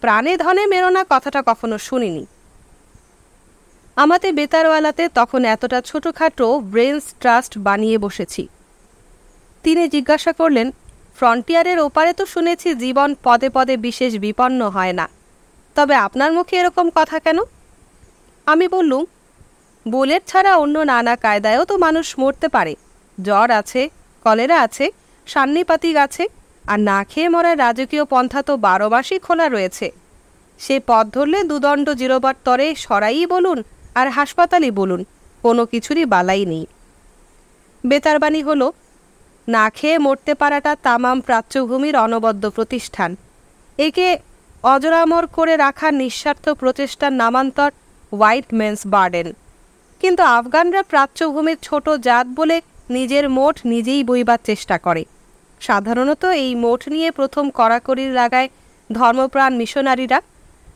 প্রাণে ধনে মেরো না কথাটা কখনো শুনিনি। আমাদের বেতারওয়ালাতে তখন এতটা ছোটোখাটো ব্রেনস ট্রাস্ট বানিয়ে বসেছি, তিনি জিজ্ঞাসা করলেন, ফ্রন্টিয়ারের ওপারে তো শুনেছি জীবন পদে পদে বিশেষ বিপন্ন হয় না, তবে আপনার মুখে এরকম কথা কেন? আমি বললুম, বুলেট ছাড়া অন্য নানা কায়দায়ও তো মানুষ মরতে পারে। জ্বর আছে, কলেরা আছে, সান্নিপাতিক আছে, আর না খেয়ে মরার রাজকীয় পন্থা তো 12 মাসই খোলা রয়েছে। সে পথ ধরলে দুদণ্ড জিরোবার তরে সরাই বলুন আর হাসপাতালই বলুন, কোনো কিছুরই বালাই নেই। বেতারবাণী হলো, না খেয়ে মরতে পারাটা তামাম প্রাচ্যভূমির অনবদ্য প্রতিষ্ঠান। একে অজরামর করে রাখার নিঃস্বার্থ প্রচেষ্টার নামান্তর হোয়াইট মেন্স বার্ডেন। কিন্তু আফগানরা প্রাচ্যভূমির ছোট জাত বলে নিজের মোট নিজেই বইবার চেষ্টা করে। সাধারণত এই মোট নিয়ে প্রথম কড়াকড়ি লাগায় ধর্মপ্রাণ মিশনারিরা,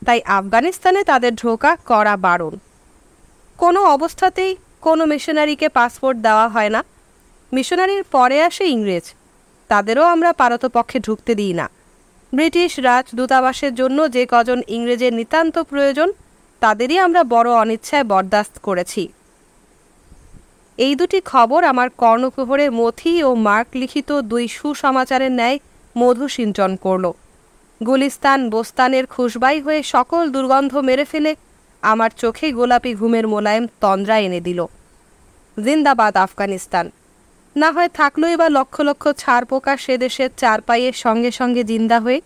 তাই আফগানিস্তানে তাদের ঢোকা কড়া বারণ। কোনো অবস্থাতেই কোনো মিশনারিকে পাসপোর্ট দেওয়া হয় না। মিশনারির পরে আসে ইংরেজ, তাদেরও আমরা পারতপক্ষে ঢুকতে দিই না। ব্রিটিশ রাজদূতাবাসের জন্য যে কজন ইংরেজের নিতান্ত প্রয়োজন, তাদেরই আমরা বড় অনিচ্ছায় বরদাস্ত করেছি। এই দুটি খবর আমার কর্ণকুহরে মথি ও মার্ক লিখিত 2 সুসমাচারের ন্যায় মধু সিঞ্চন করল। গুলিস্তান বোস্তানের খুশবাই হয়ে সকল দুর্গন্ধ মেরে ফেলে আমার চোখে গোলাপি ঘুমের মোলায়েম তন্দ্রা এনে দিল। জিন্দাবাদ আফগানিস্তান! না হয় থাকলোই বা লক্ষ লক্ষ ছাড় পোকা সে দেশের 4 পায়ের সঙ্গে সঙ্গে জিন্দা হয়ে।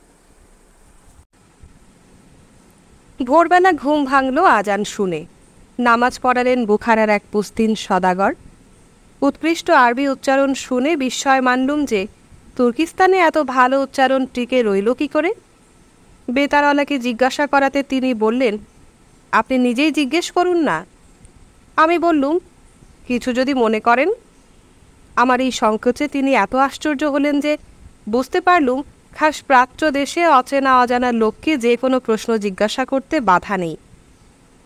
ভোরবেলা ঘুম ভাঙল আজান শুনে। নামাজ পড়ালেন বুখারার এক পুস্তিন সদাগর। উৎকৃষ্ট আরবি উচ্চারণ শুনে বিস্ময় মানলুম যে তুর্কিস্তানে এত ভালো উচ্চারণ টিকে রইল কি করে। বেতারওয়ালাকে জিজ্ঞাসা করাতে তিনি বললেন, আপনি নিজেই জিজ্ঞেস করুন না। আমি বললুম, কিছু যদি মনে করেন। আমার এই সংকোচে তিনি এত আশ্চর্য হলেন যে বুঝতে পারলুম খাস প্রাচ্য দেশে অচেনা অজানা লোককে যে কোনো প্রশ্ন জিজ্ঞাসা করতে বাধা নেই।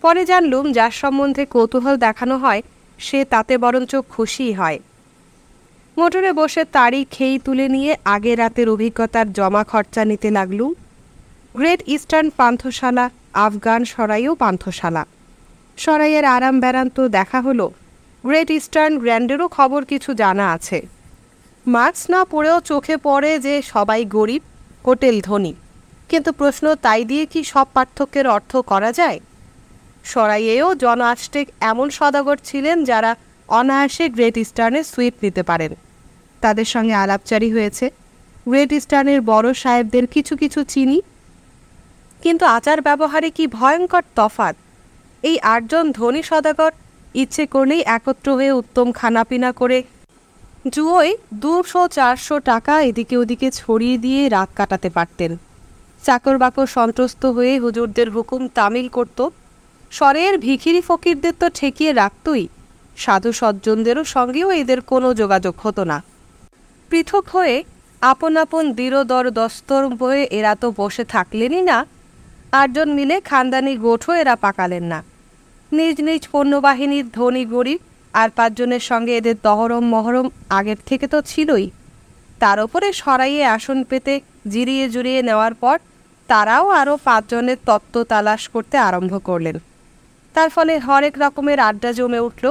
পরে জানলুম যার সম্বন্ধে কৌতূহল দেখানো হয় সে তাতে বরঞ্চ খুশি হয়। মোটরে বসে তারই খেই তুলে নিয়ে আগের রাতের অভিজ্ঞতার জমা খরচা নিতে লাগলুম। গ্রেট ইস্টার্ন পান্থশালা, আফগান সরাইও পান্থশালা। সরাইয়ের আরাম বেড়ান্ত দেখা হলো, গ্রেট ইস্টার্ন গ্র্যান্ডেরও খবর কিছু জানা আছে। মার্কস না পড়েও চোখে পড়ে যে সবাই গরিব, হোটেল ধনী, কিন্তু প্রশ্ন তাই দিয়ে কি সব পার্থক্যের অর্থ করা যায়? সরাইয়েও জন আষ্টেক এমন সদাগর ছিলেন যারা অনায়াসে গ্রেট ইস্টার্নের সুইট নিতে পারেন। তাদের সঙ্গে আলাপচারি হয়েছে। গ্রেট ইস্টার্নের বড় সাহেবদের কিছু কিছু চিনি, কিন্তু আচার ব্যবহারে কি ভয়ঙ্কর তফাৎ! এই 8 জন ধনী সদাগর ইচ্ছে করলেই একত্র হয়ে উত্তম খানাপিনা করে জুয়োয় 200-400 টাকা এদিকে ওদিকে ছড়িয়ে দিয়ে রাত কাটাতে পারতেন। চাকর বাকর সন্ত্রস্ত হয়ে হুজুরদের হুকুম তামিল করত। শহরের ভিখিরি ফকিরদের তো ঠেকিয়ে রাখতই, সাধু সজ্জনদেরও সঙ্গেও এদের কোনো যোগাযোগ হতো না। পৃথক হয়ে আপন আপন দৃঢ়দর দস্তর বয়ে এরা তো বসে থাকলেনই না, 8 জন মিলে খানদানি গোঠও এরা পাকালেন না। নিজ নিজ পণ্যবাহিনীর ধনী গরিব আর 5 জনের সঙ্গে এদের দহরম মহরম আগের থেকে তো ছিলই। তার ওপরে সরাইয়ে আসন পেতে জিরিয়ে জুড়িয়ে নেওয়ার পর তারাও আরও 5 জনের তত্ত্ব তালাশ করতে আরম্ভ করলেন। তার ফলে হরেক রকমের আড্ডা জমে উঠল।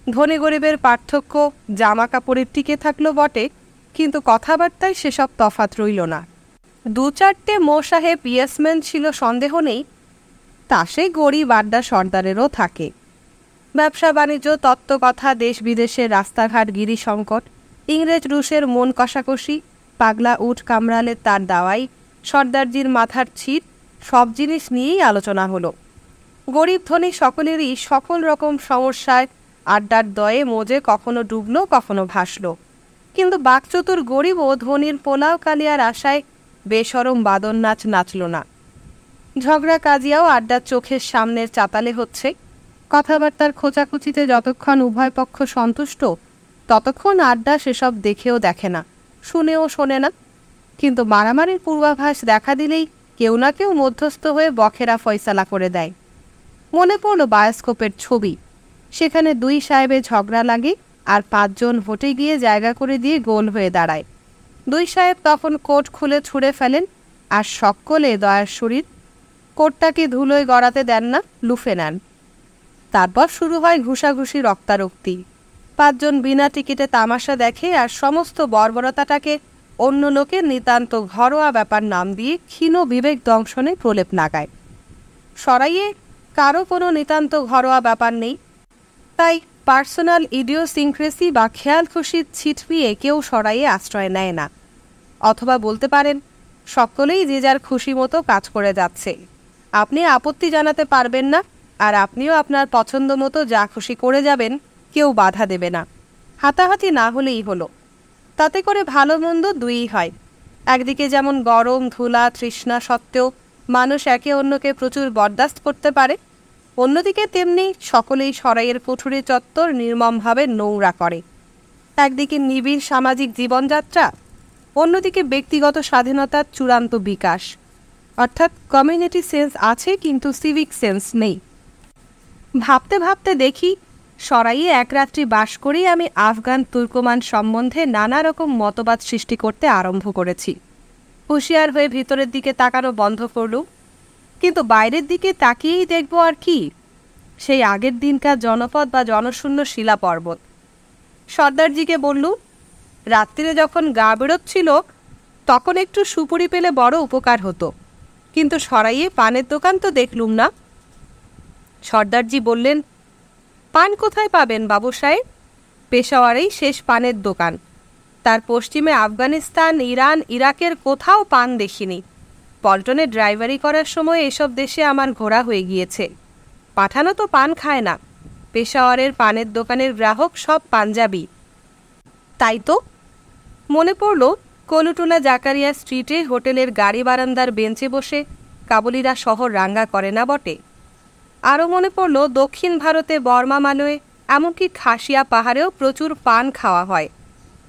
ধনী গরিবের পার্থক্য জামা কাপড়ের টিকে থাকলো বটে, কিন্তু কথাবার্তায় সেসব তফাৎ রইল না। 2-4টে মোসাহেব ইয়েসম্যান ছিল সন্দেহ নেই, তা সে গরিব আড্ডা সর্দারেরও থাকে। ব্যবসা বাণিজ্য, তত্ত্বকথা, দেশ বিদেশের রাস্তাঘাট, গিরি সংকট, ইংরেজ রুশের মন কষাকষি, পাগলা উঠ কামড়ালে তার দাওয়াই, সর্দারজির মাথার ছিট, সব জিনিস নিয়েই আলোচনা হলো। গরিব ধনী সকলেরই সকল রকম সমস্যায় আড্ডার দয়ে মোজে কখনো ডুবল, কখনো ভাসল। কিন্তু বাকচতুর গরিব ও ধনীর পোলাও কালিয়ার আশায় বেসরম বাদন নাচ নাচল না। ঝগড়া কাজিয়াও আড্ডার চোখের সামনের চাতালে হচ্ছে। কথাবার্তার খোঁচাখুচিতে যতক্ষণ উভয় পক্ষ সন্তুষ্ট, ততক্ষণ আড্ডা সেসব দেখেও দেখে না, শুনেও শোনে না। কিন্তু মারামারির পূর্বাভাস দেখা দিলেই কেউ না কেউ মধ্যস্থ হয়ে বখেরা ফয়সালা করে দেয়। মনে পড়ল বায়োস্কোপের ছবি, সেখানে 2 সাহেবের ঝগড়া লাগে আর 5 জন ভোটে গিয়ে জায়গা করে দিয়ে গোল হয়ে দাঁড়ায়। 2 সাহেব তখন কোট খুলে ছুঁড়ে ফেলেন, আর সকলে দয়ার শরীর কোটটাকে ধুলোয় গড়াতে দেন না, লুফে নেন। তারপর শুরু হয় ঘুষাঘুষি, রক্তারক্তি। 5 জন বিনা টিকিটে তামাশা দেখে আর সমস্ত বর্বরতাটাকে অন্য লোকের নিতান্ত ঘরোয়া ব্যাপার নাম দিয়ে ক্ষীণ বিবেক দংশনে প্রলেপ লাগায়। সরাইয়ে কারো কোনো নিতান্ত ঘরোয়া ব্যাপার নেই, তাই পার্সোনাল ইডিওসিনক্রেসি বা খেয়াল খুশির ছিটপিয়ে কেউ সরাইয়ে আশ্রয় নেয় না। অথবা বলতে পারেন সকলেই যে যার খুশি মতো কাজ করে যাচ্ছে, আপনি আপত্তি জানাতে পারবেন না, আর আপনিও আপনার পছন্দ মতো যা খুশি করে যাবেন, কেউ বাধা দেবে না। হাতাহাতি না হলেই হলো, তাতে করে ভালো মন্দ দুইই হয়। একদিকে যেমন গরম ধুলা তৃষ্ণা সত্ত্বেও মানুষ একে অন্যকে প্রচুর বরদাস্ত করতে পারে, অন্যদিকে তেমনি সকলেই সরাইয়ের কুঠুরি চত্বর নির্মমভাবে নোংরা করে। একদিকে নিবিড় সামাজিক জীবনযাত্রা, অন্যদিকে ব্যক্তিগত স্বাধীনতার চূড়ান্ত বিকাশ, অর্থাৎ কমিউনিটি সেন্স আছে কিন্তু সিভিক সেন্স নেই। ভাবতে ভাবতে দেখি সরাইয়ে এক রাত্রি বাস করেই আমি আফগান তুর্কমান সম্বন্ধে নানা রকম মতবাদ সৃষ্টি করতে আরম্ভ করেছি। হুঁশিয়ার হয়ে ভিতরের দিকে তাকানো বন্ধ করলুম, কিন্তু বাইরের দিকে তাকিয়েই দেখব আর কি, সেই আগের দিনকার জনপদ বা জনশূন্য শিলা পর্বত। সর্দারজিকে বললুম, রাত্রিরে যখন গা বেরোচ্ছিল তখন একটু সুপুরি পেলে বড় উপকার হতো, কিন্তু সরাইয়ে পানের দোকান তো দেখলুম না। সর্দারজি বললেন, পান কোথায় পাবেন বাবু সাহেব? পেশাওয়ারেই শেষ পানের দোকান, তার পশ্চিমে আফগানিস্তান ইরান ইরাকের কোথাও পান দেখিনি। পল্টনে ড্রাইভারি করার সময় এসব দেশে আমার ঘোরা হয়ে গিয়েছে। পাঠানো তো পান খায় না, পেশাওয়ারের পানের দোকানের গ্রাহক সব পাঞ্জাবি। তাই তো মনে পড়ল কলুটুলা জাকারিয়া স্ট্রিটে হোটেলের গাড়ি বারান্দার বেঞ্চে বসে কাবুলিরা শহর রাঙ্গা করে না বটে। আরও মনে পড়ল দক্ষিণ ভারতে বর্মা মালয়ে এমনকি খাসিয়া পাহাড়েও প্রচুর পান খাওয়া হয়,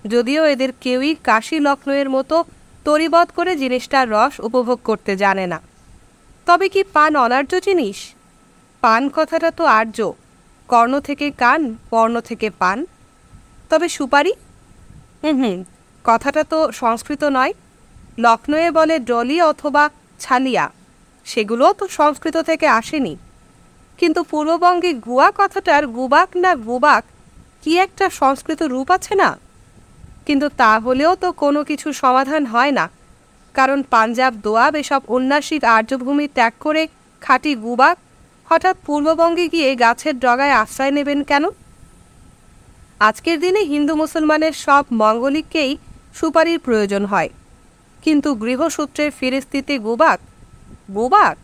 যদিও এদের কেউই কাশী লখনৌয়ের মতো তরিবধ করে জিনিসটার রস উপভোগ করতে জানে না। তবে কি পান অনার্য জিনিস? পান কথাটা তো আর্য, কর্ণ থেকে কান, বর্ণ থেকে পান। তবে সুপারি? কথাটা তো সংস্কৃত নয়, লখনৌয়ে বলে ডলি অথবা ছালিয়া, সেগুলোও তো সংস্কৃত থেকে আসেনি। কিন্তু পূর্ববঙ্গে গুয়া কথাটার গুবাক না গুবাক কি একটা সংস্কৃত রূপ আছে না? কিন্তু তা হলেও তো কোনো কিছু সমাধান হয় না, কারণ পাঞ্জাব দোয়াব এসব উন্নাসিক আর্যভূমি ত্যাগ করে খাঁটি গুবাক হঠাৎ পূর্ববঙ্গে গিয়ে গাছের ডগায় আশ্রয় নেবেন কেন? আজকের দিনে হিন্দু মুসলমানের সব মঙ্গলিককেই সুপারির প্রয়োজন হয়, কিন্তু গৃহসূত্রের ফিরিস্তিতে গুবাক গুবাক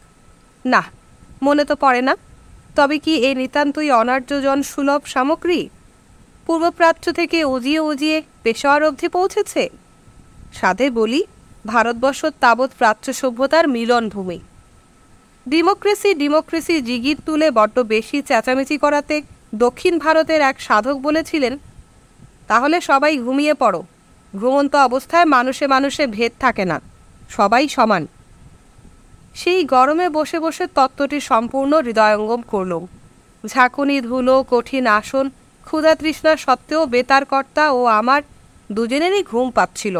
না, মনে তো পড়ে না। তবে কি এ নিতান্তই অনার্যজন সুলভ সামগ্রী পূর্বপ্রাচ্য থেকে উজিয়ে উজিয়ে পেশোয়ার অবধি পৌঁছেছে? সাধে বলি, ভারতবর্ষ তাবৎ প্রাচ্য সভ্যতার মিলনভূমি। ডেমোক্রেসি ডেমোক্রেসি জিগির তুলে বড্ড বেশি চেঁচামেচি করাতে দক্ষিণ ভারতের এক সাধক বলেছিলেন, তাহলে সবাই ঘুমিয়ে পড়ো, ঘুমন্ত অবস্থায় মানুষে মানুষে ভেদ থাকে না, সবাই সমান। সেই গরমে বসে বসে তত্ত্বটি সম্পূর্ণ হৃদয়ঙ্গম করল। ঝাঁকুনি ধুলো কঠিন আসন ক্ষুধা তৃষ্ণা সত্ত্বেও বেতারকর্তা ও আমার দুজনেরই ঘুম পাচ্ছিল।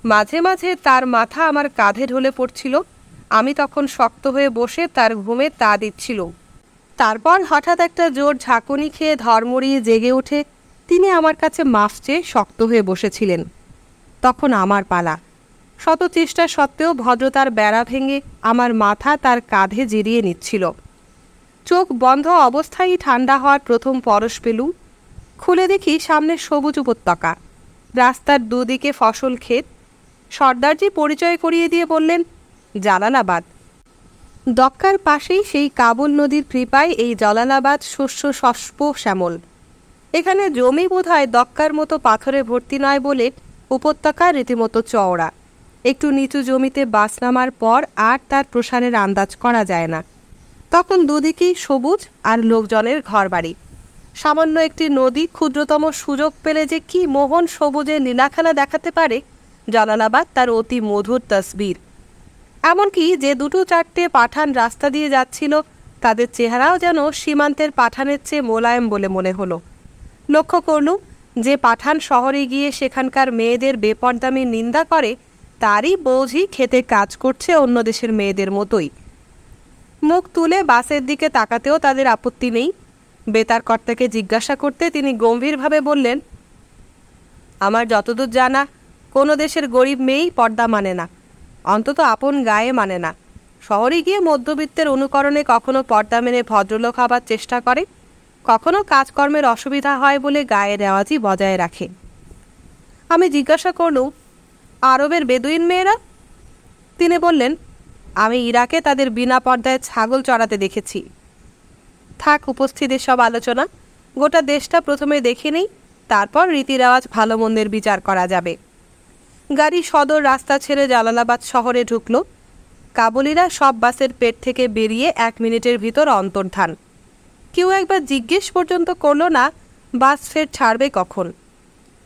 মাঝে মাঝে তার মাথা আমার কাঁধে ঢলে পড়ছিল, আমি তখন শক্ত হয়ে বসে তার ঘুমে তা দিচ্ছিল। তারপর হঠাৎ একটা জোর ঝাঁকুনি খেয়ে ধর্মড়িয়ে জেগে উঠে তিনি আমার কাছে মাফ চেয়ে শক্ত হয়ে বসেছিলেন। তখন আমার পালা। শত চেষ্টা সত্ত্বেও ভদ্রতার বেড়া ভেঙে আমার মাথা তার কাঁধে জিরিয়ে নিচ্ছিল। চোখ বন্ধ অবস্থায় ঠান্ডা হওয়ার প্রথম পরশ পেলুম। খুলে দেখি সামনে সবুজ উপত্যকা, রাস্তার দুদিকে ফসল ক্ষেত। সর্দারজি পরিচয় করিয়ে দিয়ে বললেন, জালালাবাদ। দক্কার পাশেই সেই কাবুল নদীর কৃপায় এই জালালাবাদ শস্য শস্প শ্যামল। এখানে জমি বোধহয় দক্কার মতো পাথরে ভর্তি নয় বলে উপত্যকা রীতিমতো চওড়া। একটু নিচু জমিতে বাস নামার পর আর তার প্রসারের আন্দাজ করা যায় না। তখন দুদিকেই সবুজ আর লোকজনের ঘরবাড়ি। সামান্য একটি নদী ক্ষুদ্রতম সুযোগ পেলে যে কি মোহন সবুজে লীলাখানা দেখাতে পারে, জালালাবাদ তার অতি মধুর তসবির। এমনকি যে দুটো চারটে পাঠান রাস্তা দিয়ে যাচ্ছিল তাদের চেহারাও যেন সীমান্তের পাঠানের চেয়ে মোলায়েম বলে মনে হলো। লক্ষ্য করলুম যে পাঠান শহরে গিয়ে সেখানকার মেয়েদের বেপরদামি নিন্দা করে তারই বৌঝি খেতে কাজ করছে অন্য দেশের মেয়েদের মতোই। মুখ তুলে বাসের দিকে তাকাতেও তাদের আপত্তি নেই। বেতার কর্তাকে জিজ্ঞাসা করতে তিনি গম্ভীরভাবে বললেন, আমার যতদূর জানা কোনো দেশের গরিব মেয়েই পর্দা মানে না, অন্তত আপন গায়ে মানে না। শহরে গিয়ে মধ্যবিত্তের অনুকরণে কখনো পর্দা মেনে ভদ্রলোক হবার চেষ্টা করে, কখনো কাজকর্মের অসুবিধা হয় বলে গায়ে রেওয়াজই বজায় রাখে। আমি জিজ্ঞাসা করলুম, আরবের বেদুইন মেয়েরা? তিনি বললেন, আমি ইরাকে তাদের বিনা পর্দায় ছাগল চড়াতে দেখেছি। থাক উপস্থিতির সব আলোচনা, গোটা দেশটা প্রথমে দেখে নেই, তারপর রীতিরেওয়াজ ভালো মন্দের বিচার করা যাবে। গাড়ি সদর রাস্তা ছেড়ে জালালাবাদ শহরে ঢুকল। কাবুলিরা সব বাসের পেট থেকে বেরিয়ে 1 মিনিটের ভিতর অন্তর্ধান। কেউ একবার জিজ্ঞেস পর্যন্ত করলো না বাস ফের ছাড়বে কখন।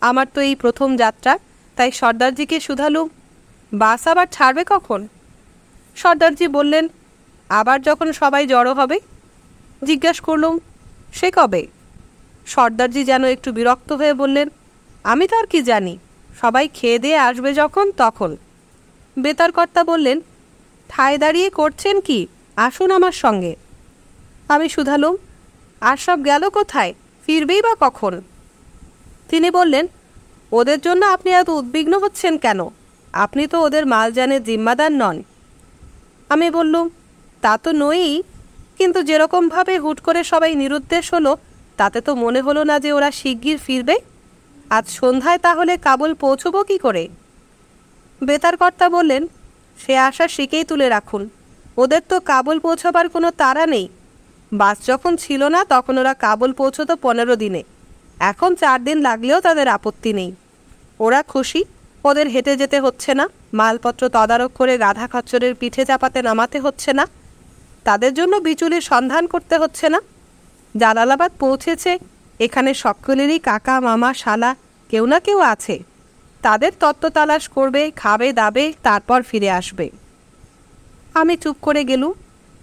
আমার তো এই প্রথম যাত্রা, তাই সর্দারজিকে শুধালুম, বাস আবার ছাড়বে কখন? সর্দারজি বললেন, আবার যখন সবাই জড়ো হবে। জিজ্ঞাসা করলুম, সে কবে? সর্দারজি যেন একটু বিরক্ত হয়ে বললেন, আমি তো আর কি জানি, সবাই খেয়ে দিয়ে আসবে যখন তখন। বেতার কর্তা বললেন, ঠায় দাঁড়িয়ে করছেন কি, আসুন আমার সঙ্গে। আমি শুধালুম, আর সব গেল কোথায়, ফিরবেই বা কখন? তিনি বললেন, ওদের জন্য আপনি এত উদ্বিগ্ন হচ্ছেন কেন? আপনি তো ওদের মালজানের জিম্মাদার নন। আমি বললুম, তা তো নই, কিন্তু যেরকমভাবে হুট করে সবাই নিরুদ্দেশ হলো, তাতে তো মনে হলো না যে ওরা শিগগির ফিরবে। আজ সন্ধ্যায় তাহলে কাবুল পৌঁছবো কি করে? বেতার কর্তা বললেন, সে আশা শিখেই তুলে রাখুন, ওদের তো কাবুল পৌঁছবার কোনো তাড়া নেই। বাস যখন ছিল না তখন ওরা কাবুল পৌঁছতো 15 দিনে, এখন 4 দিন লাগলেও তাদের আপত্তি নেই। ওরা খুশি, ওদের হেঁটে যেতে হচ্ছে না, মালপত্র তদারক করে গাধা খচ্চরের পিঠে চাপাতে নামাতে হচ্ছে না, তাদের জন্য বিচুলির সন্ধান করতে হচ্ছে না। জালালাবাদ পৌঁছেছে, এখানে সকলেরই কাকা মামা শালা কেউ না কেউ আছে, তাদের তত্ত্ব তালাশ করবে, খাবে দাবে, তারপর ফিরে আসবে। আমি চুপ করে গেলুম।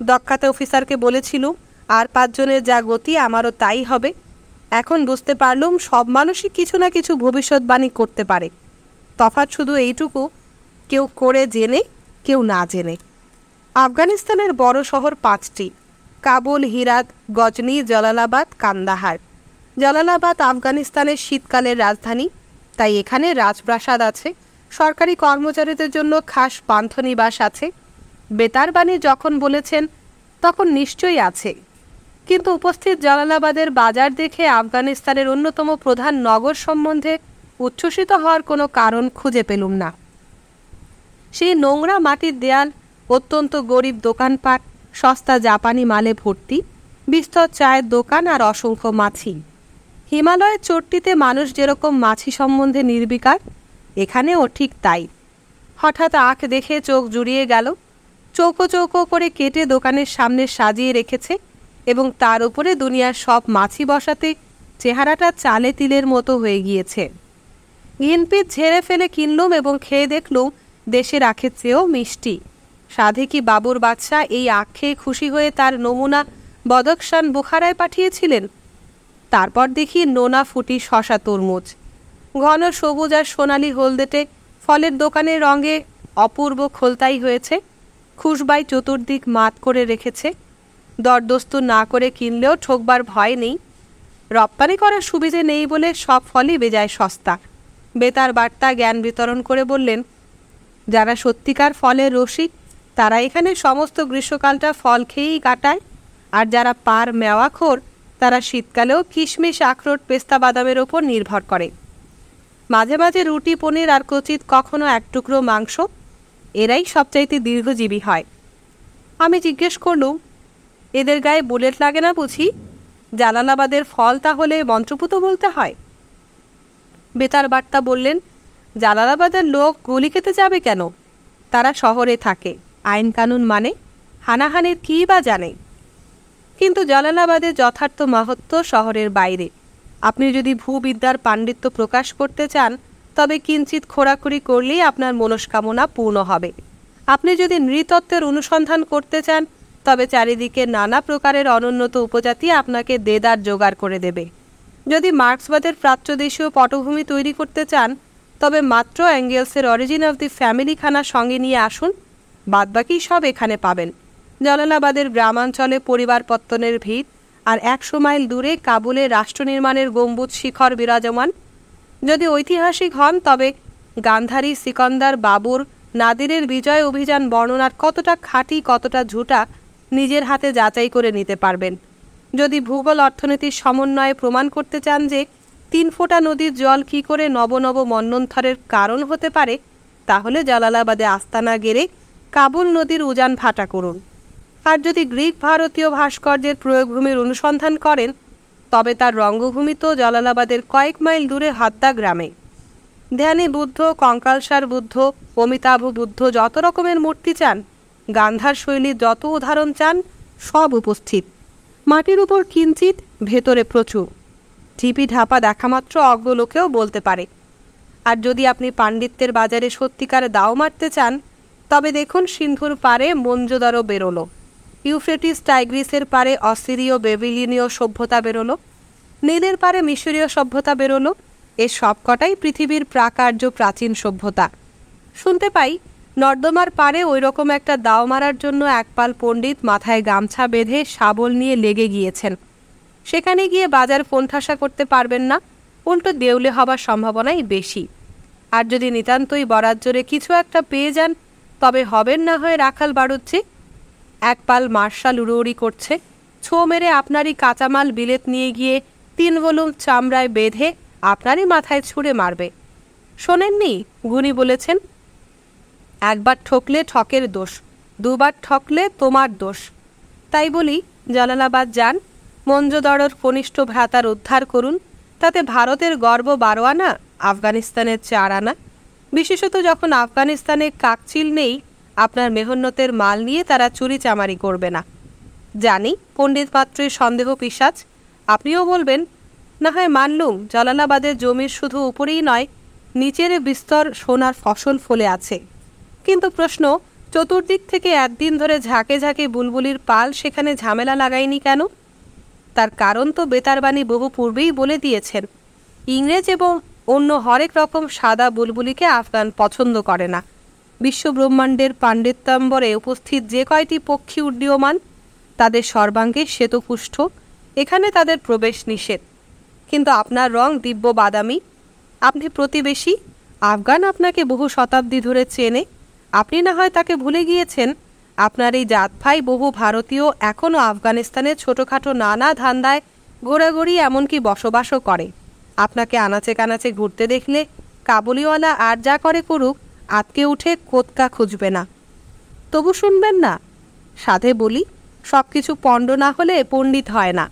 দক্কাতে অফিসারকে বলেছিলুম, আর 5 জনের যা গতি আমারও তাই হবে। এখন বুঝতে পারলুম সব মানুষই কিছু না কিছু ভবিষ্যৎবাণী করতে পারে, তফাৎ শুধু এইটুকু, কেউ করে জেনে, কেউ না জেনে। আফগানিস্তানের বড় শহর 5টি: কাবুল, হিরাত, গজনি, জালালাবাদ, কান্দাহার। জালালাবাদ আফগানিস্তানের শীতকালের রাজধানী, তাই এখানে রাজপ্রাসাদ আছে, সরকারি কর্মচারীদের জন্য খাস পান্থনিবাস আছে। বেতার বাণী যখন বলেছেন তখন নিশ্চয়ই আছে, কিন্তু উপস্থিত জালালাবাদের বাজার দেখে আফগানিস্তানের অন্যতম প্রধান নগর সম্বন্ধে উচ্ছ্বসিত হওয়ার কোনো কারণ খুঁজে পেলুম না। সেই নোংরা মাটির দেয়াল, অত্যন্ত গরিব দোকানপাট, সস্তা জাপানি মালে ভর্তি, বিস্তর চায়ের দোকান আর অসংখ্য মাছি। হিমালয়ের চোটটিতে মানুষ যেরকম মাছি সম্বন্ধে নির্বিকার, এখানেও ঠিক তাই। হঠাৎ আখ দেখে চোখ জুড়িয়ে গেল। চৌকো চৌকো করে কেটে দোকানের সামনে সাজিয়ে রেখেছে এবং তার উপরে দুনিয়ার সব মাছি বসাতে চেহারাটা চালে তিলের মতো হয়ে গিয়েছে। ঘিনপিট ঝেড়ে ফেলে কিনলুম এবং খেয়ে দেখলুম দেশের আখের চেয়েও মিষ্টি। সাধে কি বাবুর বাদশা এই আখ খেয়ে খুশি হয়ে তার নমুনা বদকশান বুখারায় পাঠিয়েছিলেন? তারপর দেখি নোনা ফুটি শশা তরমুজ, ঘন সবুজ আর সোনালি হলদেটে ফলের দোকানের রঙে অপূর্ব খোলতাই হয়েছে। খুশবাই চতুর্দিক মাত করে রেখেছে, দরদস্তু না করে কিনলেও ঠকবার ভয় নেই। রপ্তানি করার সুবিধে নেই বলে সব ফলই বেজায় সস্তা। বেতার বার্তা জ্ঞান বিতরণ করে বললেন, যারা সত্যিকার ফলের রসিক তারা এখানে সমস্ত গ্রীষ্মকালটা ফল খেয়েই কাটায়, আর যারা পার মেওয়াখোর তারা শীতকালেও কিশমিশ, আখরোট, পেস্তা বাদামের ওপর নির্ভর করে। মাঝে মাঝে রুটি, পনির আর কচিত কখনো 1 টুকরো মাংস। এরাই সবচাইতে দীর্ঘজীবী হয়। আমি জিজ্ঞেস করলুম, এদের গায়ে বুলেট লাগে না বুঝি? জালালাবাদের ফল তাহলে মন্ত্রপুত বলতে হয়? বেতার বার্তা বললেন, জালালাবাদের লোক গুলি খেতে যাবে কেন? তারা শহরে থাকে, আইন কানুন মানে, হানাহানির কী বা জানে। কিন্তু জালালাবাদের যথার্থ মাহাত্ম্য শহরের বাইরে। আপনি যদি ভূবিদ্যার পাণ্ডিত্য প্রকাশ করতে চান তবে কিঞ্চিত খোঁড়াখুড়ি করলেই আপনার মনস্কামনা পূর্ণ হবে। আপনি যদি নৃতত্ত্বের অনুসন্ধান করতে চান তবে চারিদিকে নানা প্রকারের অনুন্নত উপজাতি আপনাকে দেদার জোগাড় করে দেবে। যদি মার্ক্সবাদের প্রাচ্যদেশীয় পটভূমি তৈরি করতে চান তবে মাত্র অ্যাঙ্গেলসের অরিজিন অফ দি ফ্যামিলি খানা সঙ্গে নিয়ে আসুন, বাদবাকি সব এখানে পাবেন। জালালাবাদের গ্রামাঞ্চলে পরিবার পত্তনের ভিড় আর 100 মাইল দূরে কাবুলে রাষ্ট্র নির্মাণের গম্বুজ শিখর বিরাজমান। যদি ঐতিহাসিক হন তবে গান্ধারী, সিকন্দার, বাবুর, নাদিরের বিজয় অভিযান বর্ণনার কতটা খাঁটি কতটা ঝুটা নিজের হাতে যাচাই করে নিতে পারবেন। যদি ভূগোল অর্থনীতির সমন্বয়ে প্রমাণ করতে চান যে 3 ফোঁটা নদীর জল কী করে নব নব মন্বন্তরের কারণ হতে পারে, তাহলে জালালাবাদে আস্তানা গেড়ে কাবুল নদীর উজান ভাটা করুন। আর যদি গ্রিক ভারতীয় ভাস্কর্যের প্রয়োগভূমির অনুসন্ধান করেন, তবে তার রঙ্গভূমি তো জালালাবাদের কয়েক মাইল দূরে হাদ্দা গ্রামে। ধ্যানী বুদ্ধ, কঙ্কালসার বুদ্ধ, অমিতাভ বুদ্ধ, যত রকমের মূর্তি চান, গান্ধার শৈলীর যত উদাহরণ চান, সব উপস্থিত। মাটির উপর কিঞ্চিত, ভেতরে প্রচুর। ঢিপি ঢাপা দেখামাত্র অজ্ঞ লোকেও বলতে পারে। আর যদি আপনি পাণ্ডিত্যের বাজারে সত্যিকার দাও মারতে চান, তবে দেখুন সিন্ধুর পারে মঞ্জোদারো বেরোলো, ইউফ্রেটিস টাইগ্রিসের পারে অসিরীয় বেবিলিনীয় সভ্যতা বেরোলো, নীলের পারে মিশরীয় সভ্যতা বেরোলো। এর সবকটাই পৃথিবীর প্রাকার্য প্রাচীন সভ্যতা। শুনতে পাই নর্দমার পারে ওই রকম একটা দাও মারার জন্য একপাল পণ্ডিত মাথায় গামছা বেঁধে শাবল নিয়ে লেগে গিয়েছেন। সেখানে গিয়ে বাজার ফোনঠাসা করতে পারবেন না, উল্টো দেউলে হবার সম্ভাবনাই বেশি। আর যদি নিতান্তই বরাজ্জোরে কিছু একটা পেয়ে যান, তবে হবেন না হয়ে রাখাল বাড়ুচ্ছে। একপাল মার্শাল উড়োউড়ি করছে, ছো মেরে আপনারই কাঁচামাল বিলেত নিয়ে গিয়ে 3 ভলুম চামড়ায় বেঁধে আপনারই মাথায় ছুঁড়ে মারবে। শোনেননি গুণী বলেছেন, একবার ঠকলে ঠকের দোষ, 2 বার ঠকলে তোমার দোষ। তাই বলি জালালাবাদ যান, মঞ্জোদড়োর কনিষ্ঠ ভ্রাতার উদ্ধার করুন। তাতে ভারতের গর্ব 12 আনা, আফগানিস্তানের 4 আনা। বিশেষত যখন আফগানিস্তানে কাকচিল নেই, আপনার মেহন্নতের মাল নিয়ে তারা চুরি চামারি করবে না। জানি পণ্ডিত পাত্রের সন্দেহ পিশাচ। আপনিও বলবেন, না হয় মানলুম জালালাবাদের জমির শুধু উপরেই নয়, নিচের বিস্তর সোনার ফসল ফলে আছে। কিন্তু প্রশ্ন, চতুর্দিক থেকে একদিন ধরে ঝাঁকে ঝাঁকে বুলবুলির পাল সেখানে ঝামেলা লাগায়নি কেন? তার কারণ তো বেতারবাণী বহু পূর্বেই বলে দিয়েছেন। ইংরেজ এবং অন্য হরেক রকম সাদা বুলবুলিকে আফগান পছন্দ করে না। বিশ্বব্রহ্মাণ্ডের পাণ্ডিত্যাম্বরে উপস্থিত যে কয়টি পক্ষী উড্ডীয়মান, তাদের সর্বাঙ্গে শ্বেতপুষ্ঠ, এখানে তাদের প্রবেশ নিষেধ। কিন্তু আপনার রং দিব্য বাদামি। আপনি প্রতিবেশী, আফগান আপনাকে বহু শতাব্দী ধরে চেনে। আপনি না হয় তাকে ভুলে গিয়েছেন। আপনার এই জাত ভাই বহু ভারতীয় এখনও আফগানিস্তানের ছোটোখাটো নানা ধান্দায় ঘোরাঘুরি এমনকি বসবাসও করে। আপনাকে আনাচে কানাচে ঘুরতে দেখলে কাবুলিওয়ালা আর যা করে করুক, আতকে উঠে কোতকা খুঁজবে না। তবু শুনবেন না? সাধে বলি, সব কিছু পণ্ড না হলে পণ্ডিত হয় না।